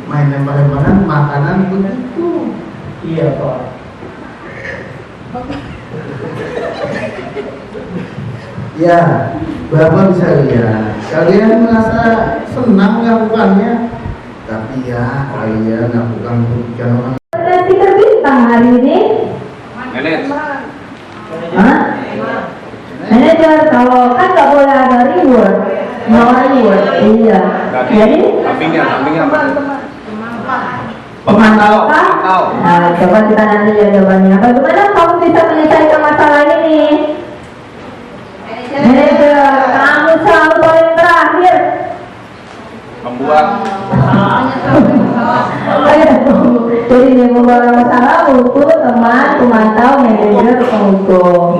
Main lempar-lemparan makanan begitu. Iya, Pak. Ya, Bapak bisa lihat. Kalian merasa senang melakukannya, tapi ya kalian lakukan pekerjaan. Kita bintang hari ini. Hah? Manajer, kalau kan nggak boleh ada reward, no reward. Iya. Jadi Sampingnya. pemantau. Nah, coba kita nanti ya jawabannya. Bagaimana kamu bisa menyelesaikan masalah ini? Manajer, kamu selalu paling terakhir. Membuat. Jadi dia membawa masalah buku, teman, pemantau, manajer, penghukum.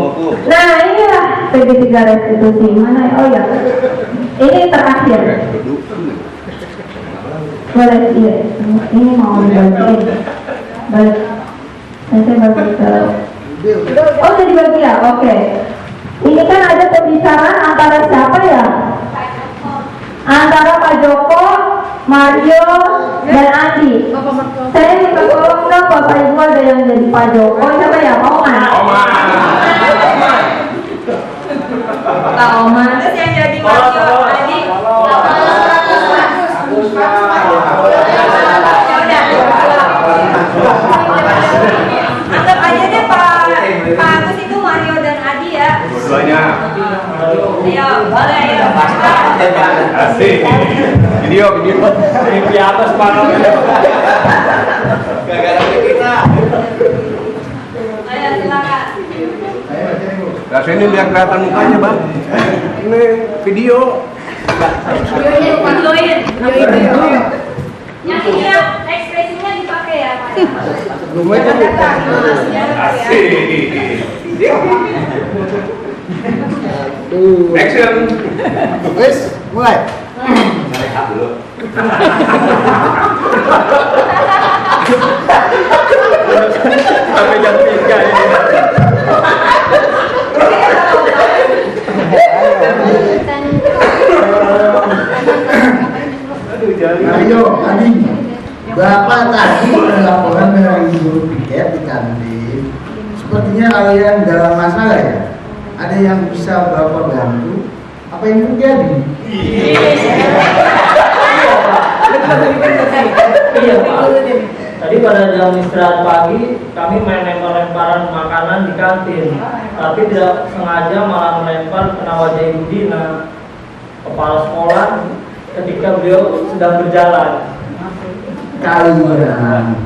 Nah inilah segitiga restitusi. Mana? Oh ya, ini terakhir. Boleh, iya. Ini mau dibagiin. Baik, saya bagi ke. Oh, udah dibagi ya? Oke. Ini kan ada pembicaraan antara siapa ya? Antara Pak Joko, Mario, dan Andi. Saya minta tolong dong, Bapak Ibu ada yang jadi Pak Joko. Siapa ya? Oman. Pak Oman. Terus yang jadi Mario, Adi. Anggap aja deh Pak Agus itu Mario dan Adi ya. Dua-duanya. Ayo, boleh ayo. Asik. Video. Di atas panas. Gara-gara kita. Ayo silakan. Nah, sini lihat kelihatan mukanya, Bang. Ini video. Videoin. Yang ini ya, ekspresinya dipakai ya, Pak. Asik. Action. Wes, mulai. Sampai jam 3 ini. Ayo, Adi. Bapak tadi laporan dari guru piket di kantin. Sepertinya kalian dalam masalah ya. ada yang bisa Bapak bantu, apa yang terjadi? Iya Pak. Tadi pada jam istirahat pagi kami main lempar-lemparan makanan di kantin, tapi tidak sengaja malah melempar kena wajah Ibu Dina, kepala sekolah, ketika beliau sedang berjalan. Kalian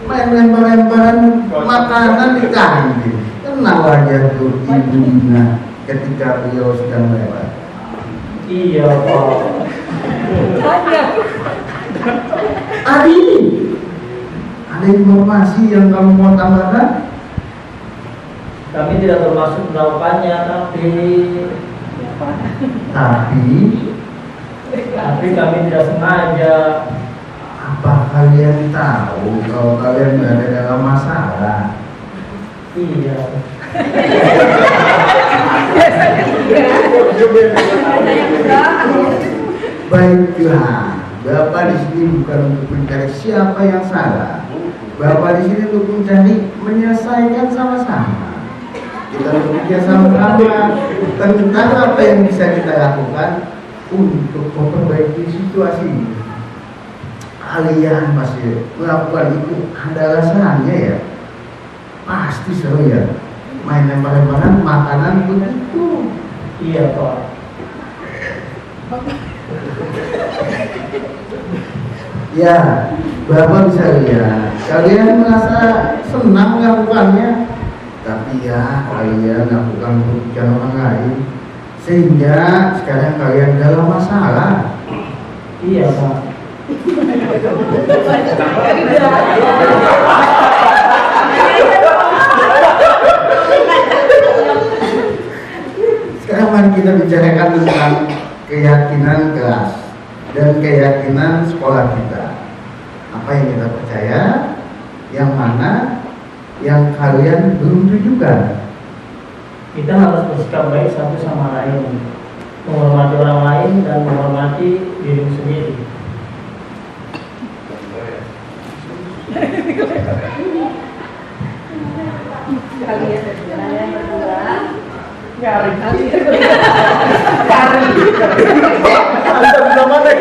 main lempar-lemparan makanan di kantin, kena wajah tuh Ibu Dina ketika beliau sedang lewat. Iya Pak. Adi, ada informasi yang kamu mau tambahkan? Kami tidak bermaksud melakukannya, tapi kami tidak sengaja. Apa kalian tahu kalau kalian berada dalam masalah? Iya. Baiklah, Bapak di sini bukan untuk mencari siapa yang salah. Bapak di sini untuk mencari menyelesaikan sama-sama. Kita berpikir sama-sama tentang apa yang bisa kita lakukan untuk memperbaiki situasi ini. Kalian pasti melakukan itu ada alasannya ya. Pasti seru ya. Main lempar-lemparan makanan begitu. Iya Pak. Ya, Bapak bisa lihat kalian merasa senang melakukannya, tapi ya kalian lakukan kerugian orang lain, sehingga sekarang kalian dalam masalah. Iya Pak. Sekarang mari kita bicarakan tentang keyakinan kelas dan keyakinan sekolah kita. Apa yang kita percaya, yang mana yang kalian belum tunjukkan. Kita harus bersikap baik satu sama lain, menghormati orang lain dan menghormati diri sendiri. Kalian berdua Garing. Anda bisa mana?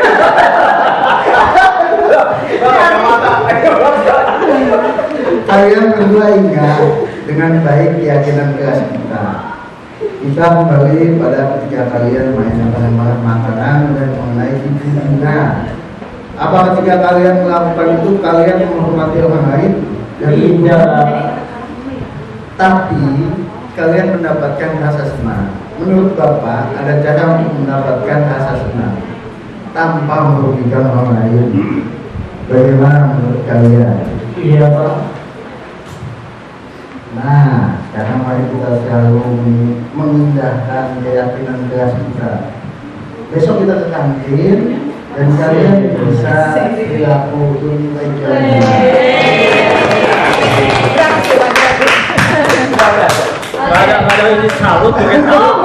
Kalian berdua ingat dengan baik keyakinan kelas kita. Kita kembali pada ketika kalian main lempar-lemparan makanan dan mengenai Ibu Dina. Apa ketika kalian melakukan itu kalian menghormati orang lain? Tidak. Tapi kalian mendapatkan rasa senang. Menurut Bapak ada cara untuk mendapatkan rasa senang tanpa merugikan orang lain. Bagaimana menurut kalian? Iya Pak. Nah, sekarang mari kita selalu mengindahkan keyakinan kelas kita. Besok kita ke kantin dan kalian bisa berlaku lebih baik. Ada ini salut bukan salut.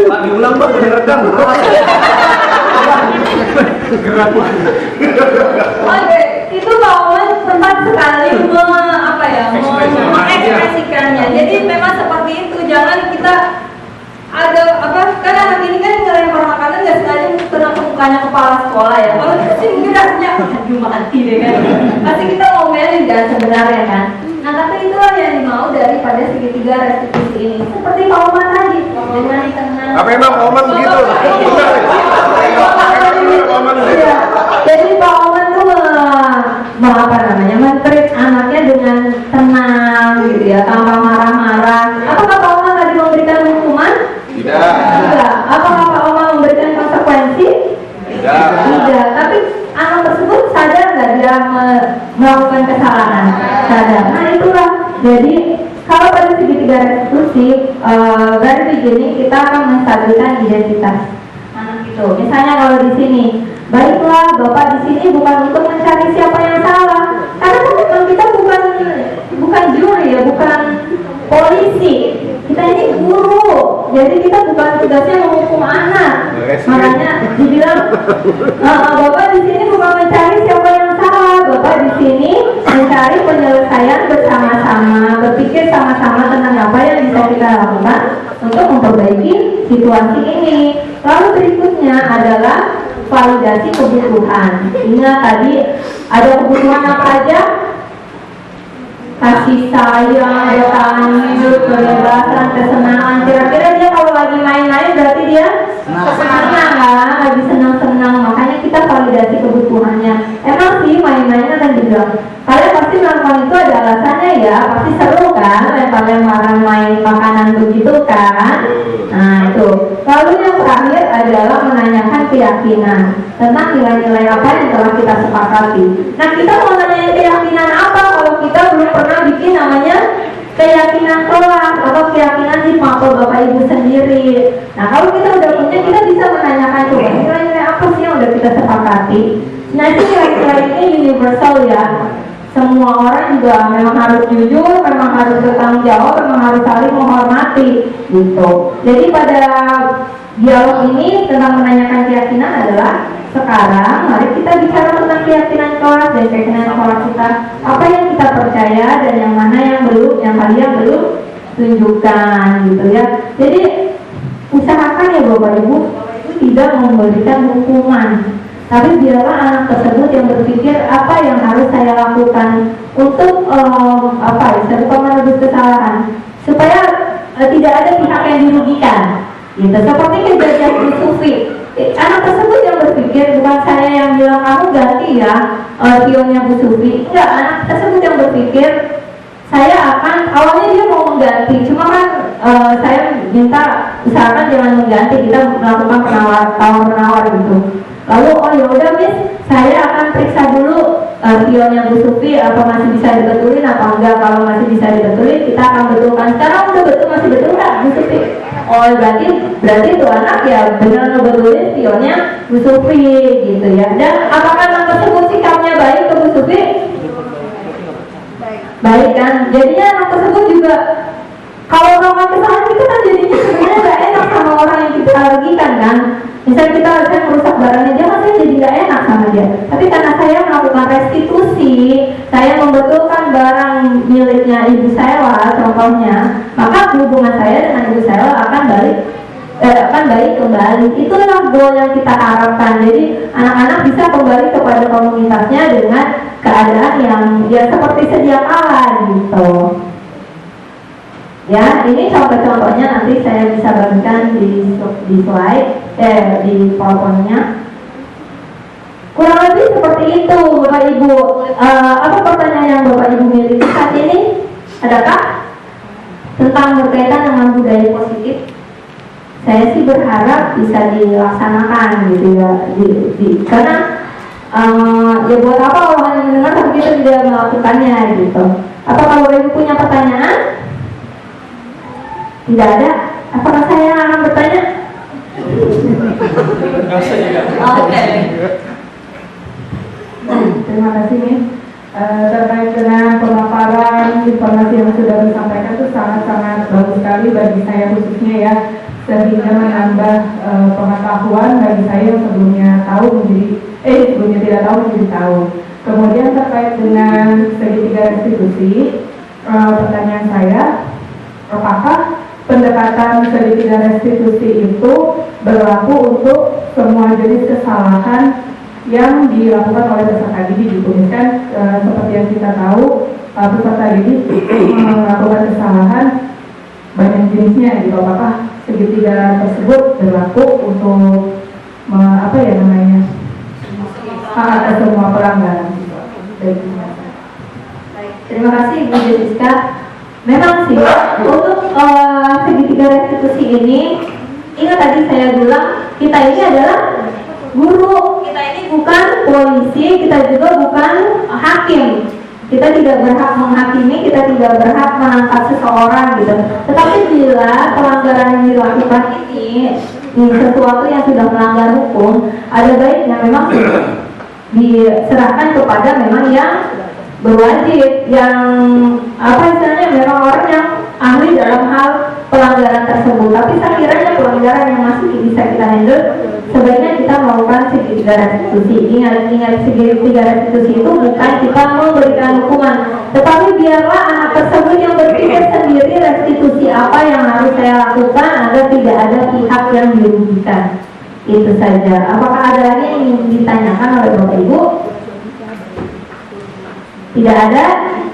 Pak diulang Pak, direkam. Gerak. Oke, itu Pak Oman sempat sekali mengekspresikannya. Jadi memang seperti itu. Jangan kita ada kan anak ini kan ngelempar makanan nggak sengaja kena ke mukanya kepala sekolah ya. Kalau itu sih mungkin rasanya aduh mati deh kan. Pasti kita ngomelin kan sebenarnya kan. Nah tapi itulah yang dimau daripada segitiga restitusi ini. Seperti Pak Oman tadi dengan tenang. Apa emang Pak Oman begitu? Iya. Jadi Pak Oman tuh men-treat anaknya dengan tenang gitu ya, tanpa marah-marah. Apakah Pak Oman tadi memberikan hukuman? Tidak. Tidak. Apakah Pak Oman memberikan konsekuensi? Tidak. Tidak. Tapi anak tersebut sadar nggak dia melakukan kesalahan? Sadar. Nah itulah. Jadi kalau pada segitiga restitusi garis begini kita akan menstabilkan identitas anak itu. Misalnya kalau di sini, baiklah Bapak di sini bukan untuk mencari siapa yang salah, karena kan kita bukan juri ya, bukan polisi. Kita ini guru. jadi kita bukan tugasnya menghukum anak. Makanya dibilang Bapak di sini bukan mencari siapa yang salah, Bapak di sini mencari penyelesaian bersama-sama, berpikir sama-sama tentang apa yang bisa kita lakukan untuk memperbaiki situasi ini. Lalu berikutnya adalah validasi kebutuhan. Ingat tadi ada kebutuhan apa aja? Kasih sayang, bertanggung, kebebasan, kesenangan. Kira-kira dia kalau lagi main-main berarti dia senang kan? Lagi senang-senang. Makanya kita validasi kebutuhannya. Emang sih main-mainnya kan dibilang kalian pasti melakukan itu ada alasannya ya. Pasti seru kan? Lempar-lemparan main makanan begitu kan? Nah itu. Lalu yang terakhir adalah menanyakan keyakinan tentang nilai-nilai apa yang telah kita sepakati. Nah kita mau nanya keyakinan apa kalau kita belum pernah bikin namanya keyakinan kelas atau keyakinan di mata Bapak Ibu sendiri. Nah kalau kita udah punya, kita bisa menanyakan coba nilai-nilai apa sih yang udah kita sepakati. Nah itu nilai-nilai ini universal ya. Semua orang juga memang harus jujur, memang harus bertanggung jawab, memang harus saling menghormati gitu. Jadi pada dialog ini tentang menanyakan keyakinan adalah sekarang mari kita bicara tentang keyakinan kelas dan keyakinan kelas kita, apa yang kita percaya dan yang mana yang kalian belum tunjukkan gitu ya. Jadi usahakan ya Bapak Ibu tidak memberikan hukuman, tapi biarlah anak tersebut yang berpikir apa yang harus saya lakukan untuk bukan menebus kesalahan supaya tidak ada pihak yang dirugikan gitu. Seperti kejadian di Sufi, anak tersebut yang berpikir bukan saya yang bilang kamu ganti ya pionnya Bu Sufi, enggak, anak tersebut yang berpikir saya akan, awalnya dia mau mengganti, cuma kan saya minta usahakan jangan mengganti, kita melakukan tawar-menawar gitu. Lalu oh ya udah Miss, saya akan periksa dulu pionnya Bu Sufi apa masih bisa dibetulin apa enggak. Kalau masih bisa dibetulin kita akan betulkan. Sekarang udah betul, masih betul nggak Bu Sufi? Oh berarti itu anak ya benar ngebetulin pionnya Bu Sufi gitu ya. Dan apakah anak tersebut sikapnya baik ke Bu Sufi? Baik kan? Jadinya anak tersebut juga kalau melakukan kesalahan itu kan jadinya sebenarnya nggak enak sama orang yang kita rugikan kan. Misalnya saya merusak barangnya dia, saya jadi nggak enak sama dia. Tapi karena saya melakukan restitusi, saya membetulkan barang miliknya ibu saya lah contohnya, maka hubungan saya dengan ibu saya akan baik kembali. Itulah goal yang kita harapkan. Jadi anak-anak bisa kembali kepada komunitasnya dengan keadaan yang ya seperti sedia kala gitu. Ya, ini contoh-contohnya nanti saya bisa bagikan di slide, di PowerPoint-nya. Kurang lebih seperti itu, Bapak Ibu. Apa pertanyaan yang Bapak Ibu miliki saat ini? Adakah tentang berkaitan dengan budaya positif? Saya sih berharap bisa dilaksanakan gitu ya, karena ya buat apa kalau hanya mendengar tapi kita tidak melakukannya gitu. Apa kalau Ibu punya pertanyaan? Tidak ada. Apakah saya akan bertanya? Oke. Terima kasih nih. Terkait dengan pemaparan informasi yang sudah disampaikan itu sangat-sangat bagus sekali bagi saya khususnya ya, sehingga menambah pengetahuan bagi saya yang sebelumnya sebelumnya tidak tahu menjadi tahu. Kemudian terkait dengan segitiga restitusi, pertanyaan saya, apakah pendekatan segitiga restitusi itu berlaku untuk semua jenis kesalahan yang dilakukan oleh peserta didik gitu? Kan seperti yang kita tahu peserta didik melakukan kesalahan banyak jenisnya gitu. Apakah segitiga tersebut berlaku untuk atas semua pelanggaran? Terima kasih Bu Jessica. Memang sih untuk segitiga restitusi ini, ingat tadi saya bilang kita ini adalah guru, kita ini bukan polisi, kita juga bukan hakim. Kita tidak berhak menghakimi, kita tidak berhak menangkap seseorang gitu. Tetapi bila pelanggaran yang dilakukan ini sesuatu yang sudah melanggar hukum, ada baiknya memang diserahkan kepada memang yang berwajib, yang istilahnya memang orang yang ahli dalam hal pelanggaran tersebut. Tapi Tapi sekiranya pelanggaran yang masih bisa kita handle, sebaiknya kita melakukan segitiga restitusi. Ingat segitiga restitusi itu bukan kita memberikan hukuman, tetapi biarlah anak tersebut yang berpikir sendiri restitusi apa yang harus saya lakukan agar tidak ada pihak yang dirugikan. Itu saja. Apakah ada lagi yang ingin ditanyakan oleh Bapak Ibu? Tidak ada?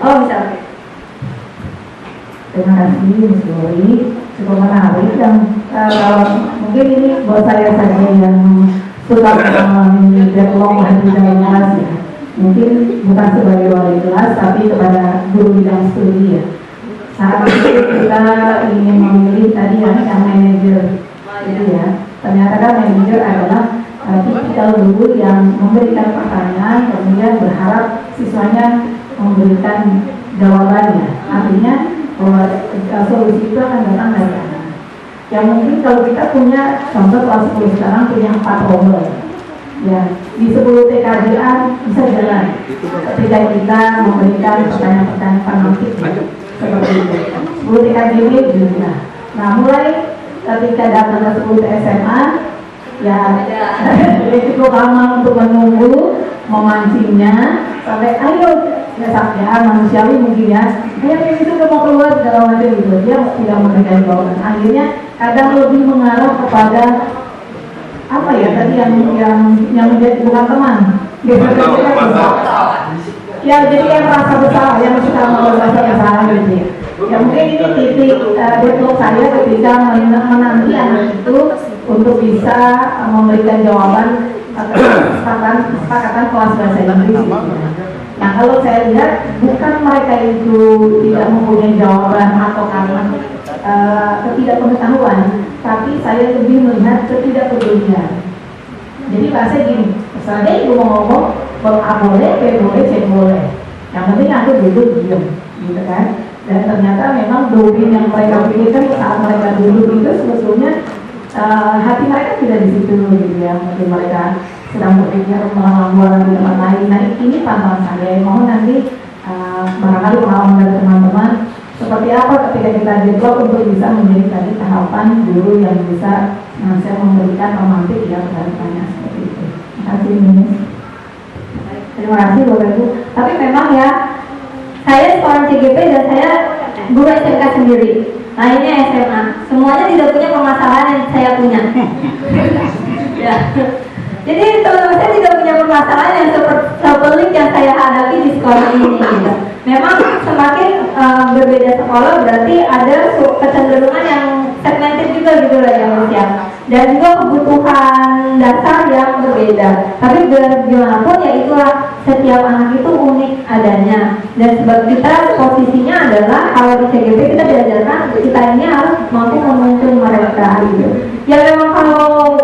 Oh, bisa. Terima kasih, Ms. Lori. Cukup menarik dan mungkin ini buat saya saja yang suka mengalami deadlock di dalam kelas ya. Mungkin bukan sebagai wali kelas, tapi kepada guru bidang studi ya. Saat itu kita ingin memilih tadi yang manajer, jadi ya. Ternyata kan manajer adalah tipikal guru yang memberikan pertanyaan, kemudian berharap siswanya memberikan jawabannya. Artinya bahwa solusi itu akan datang dari sana. Yang mungkin kalau kita punya contoh kelas 10 sekarang punya 4 rombel, ya di 10 TKJ-an bisa jalan. Ketika kita memberikan pertanyaan-pertanyaan penalti seperti itu, 10 TKJ juga. Nah mulai ketika datang ke 10 SMA, ya cukup lama untuk menunggu, memancingnya sampai ayo ya manusiawi mungkin ya itu udah mau keluar segala macam gitu, dia tidak memberikan jawaban. Akhirnya kadang lebih mengarah kepada apa ya tadi yang menjadi bukan teman ya, jadi yang merasa bersalah, yang suka merasa bersalah gitu ya. Ya mungkin ini titik deadlock saya ketika menanti anak itu untuk bisa memberikan jawaban atau kesepakatan kelas bahasa Inggris gitu. Nah kalau saya lihat bukan mereka itu tidak mempunyai jawaban atau karena ketidakpengetahuan, tapi saya lebih melihat ketidakpedulian. Jadi bahasa gini, misalnya ibu mau ngomong kalau A boleh, B boleh, C boleh, yang penting aku duduk diam, gitu kan? Dan ternyata memang domain yang mereka pikirkan saat mereka duduk itu sebetulnya hati mereka tidak di situ, gitu ya. Mungkin mereka sedang berpikir melawan di tempat lain. Nah ini pandangan saya. Mohon nanti barangkali pengalaman dari teman-teman seperti apa ketika kita develop untuk bisa menjadi tadi tahapan guru yang bisa memberikan pemantik ya pertanyaan seperti itu. Terima kasih Miss. Terima kasih Bapak Ibu. Tapi memang ya saya seorang CGP dan saya guru SMK sendiri. Lainnya SMA. Semuanya tidak punya permasalahan yang saya punya. Ya. Jadi teman-teman saya tidak punya permasalahan yang seperti yang saya hadapi di sekolah ini. Gitu. Memang semakin berbeda sekolah berarti ada kecenderungan yang segmented juga gitu lah ya Mas ya. Dan juga kebutuhan dasar yang berbeda. Tapi gimana pun ya itulah setiap anak itu unik adanya. Dan sebab kita posisinya adalah kalau di CGP kita diajarkan kita ini harus mampu menuntun mereka gitu. Ya memang kalau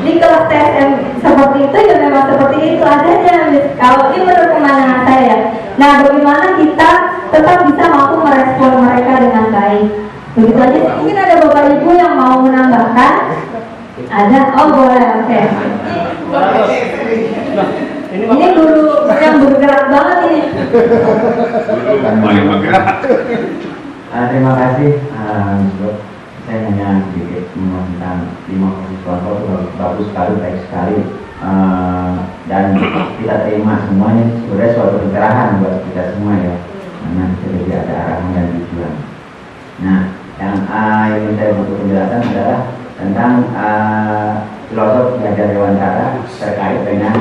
di kelas TSM seperti itu ya memang seperti itu adanya. Kalau ini menurut pandangan saya. Nah bagaimana kita tetap bisa mampu merespon mereka dengan baik. Begitu aja. Mungkin ada Bapak Ibu yang mau menambahkan? Ada? Oh boleh, oke. Ini guru yang bergerak banget ini. Terima kasih. Saya hanya sedikit tentang 5 contoh bagus sekali, baik sekali, dan kita terima semuanya sebenarnya suatu pencerahan buat kita semua ya, karena jadi ada arahan dan tujuan. Nah, yang ingin saya butuh penjelasan adalah tentang filosofi belajar wawancara terkait dengan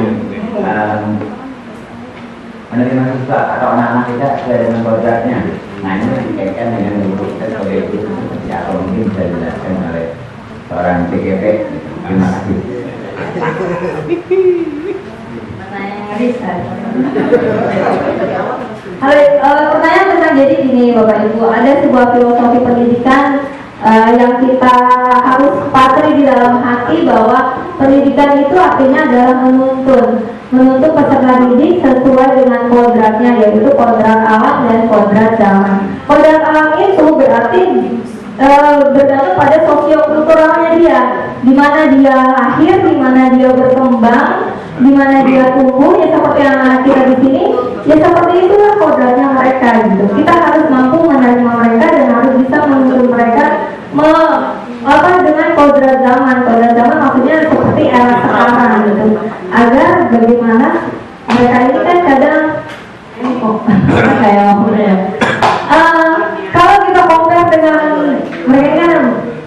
menerima siswa atau anak-anak kita sesuai dengan kodratnya. Nah ini dikaitkan dengan guru kita sebagai guru seperti apa, mungkin bisa dijelaskan oleh seorang CGP. Terima kasih. Pertanyaan tentang jadi gini Bapak Ibu, ada sebuah filosofi pendidikan yang kita harus patuhi di dalam hati bahwa pendidikan itu artinya adalah menuntut peserta didik sesuai dengan kodratnya, yaitu kodrat alam dan kodrat zaman. Kodrat alam itu berarti bergantung pada sosiokulturalnya dia, di mana dia lahir, di mana dia berkembang, di mana dia tumbuh, ya seperti anak kita di sini, ya seperti itulah kodratnya mereka gitu. Kita harus mampu menerima mereka dan harus bisa menuntun mereka dengan kodrat zaman maksudnya seperti era sekarang gitu, agar bagaimana mereka ini kan kadang kalau kita compare dengan mereka kan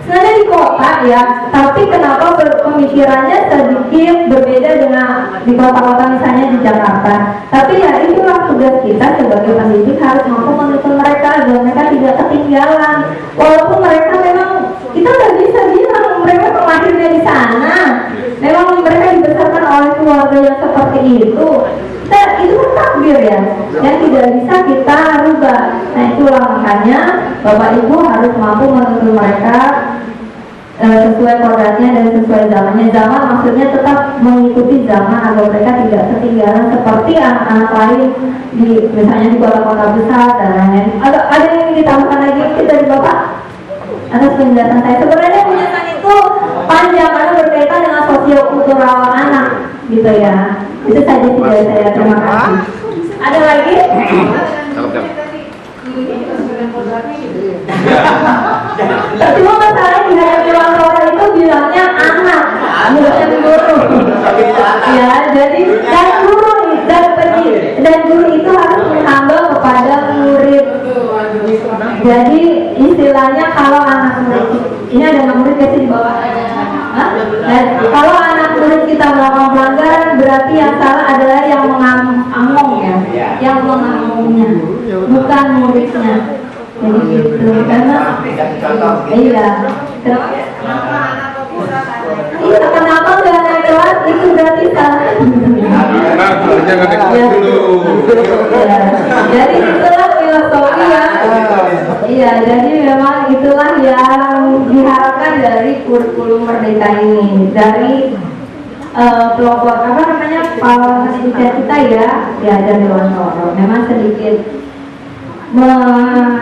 sebenarnya di kota ya, tapi kenapa pemikirannya sedikit berbeda dengan di kota-kota misalnya di Jakarta. Tapi ya itulah tugas kita sebagai pendidik, harus mampu menuntun mereka agar mereka tidak ketinggalan. Walaupun mereka memang kita nggak bisa bilang mereka lahirnya di sana, memang mereka dibesarkan oleh keluarga yang seperti itu. Itu kan takdir ya, yang tidak bisa kita rubah. Nah itulah makanya Bapak Ibu harus mampu menuntun mereka sesuai kodratnya dan sesuai zamannya. Zaman maksudnya tetap mengikuti zaman agar mereka tidak ketinggalan seperti anak-anak lain di misalnya di kota-kota besar dan lain-lain. Ada yang ingin ditambahkan lagi dari Bapak atas penjelasan saya? Sebenarnya penjelasan itu panjang karena berkaitan dengan sosio-kultural anak gitu ya. Itu saja tidak saya, terima kasih. Ada lagi? Cuma masalah di hadapan orang tua itu bilangnya anak, bukan guru. Ya, jadi dan guru itu harus menambah kepada murid. Jadi istilahnya kalau anak murid ini ada anak murid kasih di bawah. Dan kalau anak murid kita melakukan pelanggaran, berarti yang salah adalah yang mengamong ya, yang mengamongnya, bukan muridnya. Jadi gitu, karena iya, kenapa nggak naik kelas itu berarti salah. Jadi itulah filosofi ya. Iya, jadi memang itulah yang diharapkan dari kurikulum Merdeka ini, dari kelompok pendidikan kita ya, dari Wantoro. Memang sedikit masa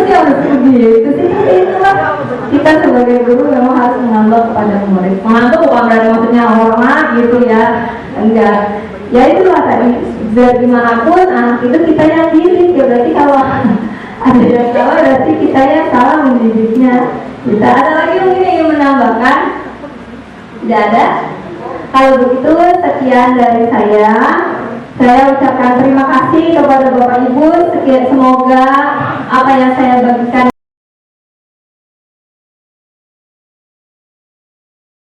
sih harus begitu sih, tapi itulah kita sebagai guru memang harus menambah kepada murid. Menambah bukan berarti maksudnya hormat gitu ya, enggak. Ya itulah tadi, biar dimanapun anak itu kita yang didik ya, berarti kalau ada yang salah berarti kita yang salah mendidiknya. Kita ada lagi mungkin yang ingin menambahkan? Tidak ada? Kalau begitu sekian dari saya. Saya ucapkan terima kasih kepada Bapak Ibu. Semoga apa yang saya bagikan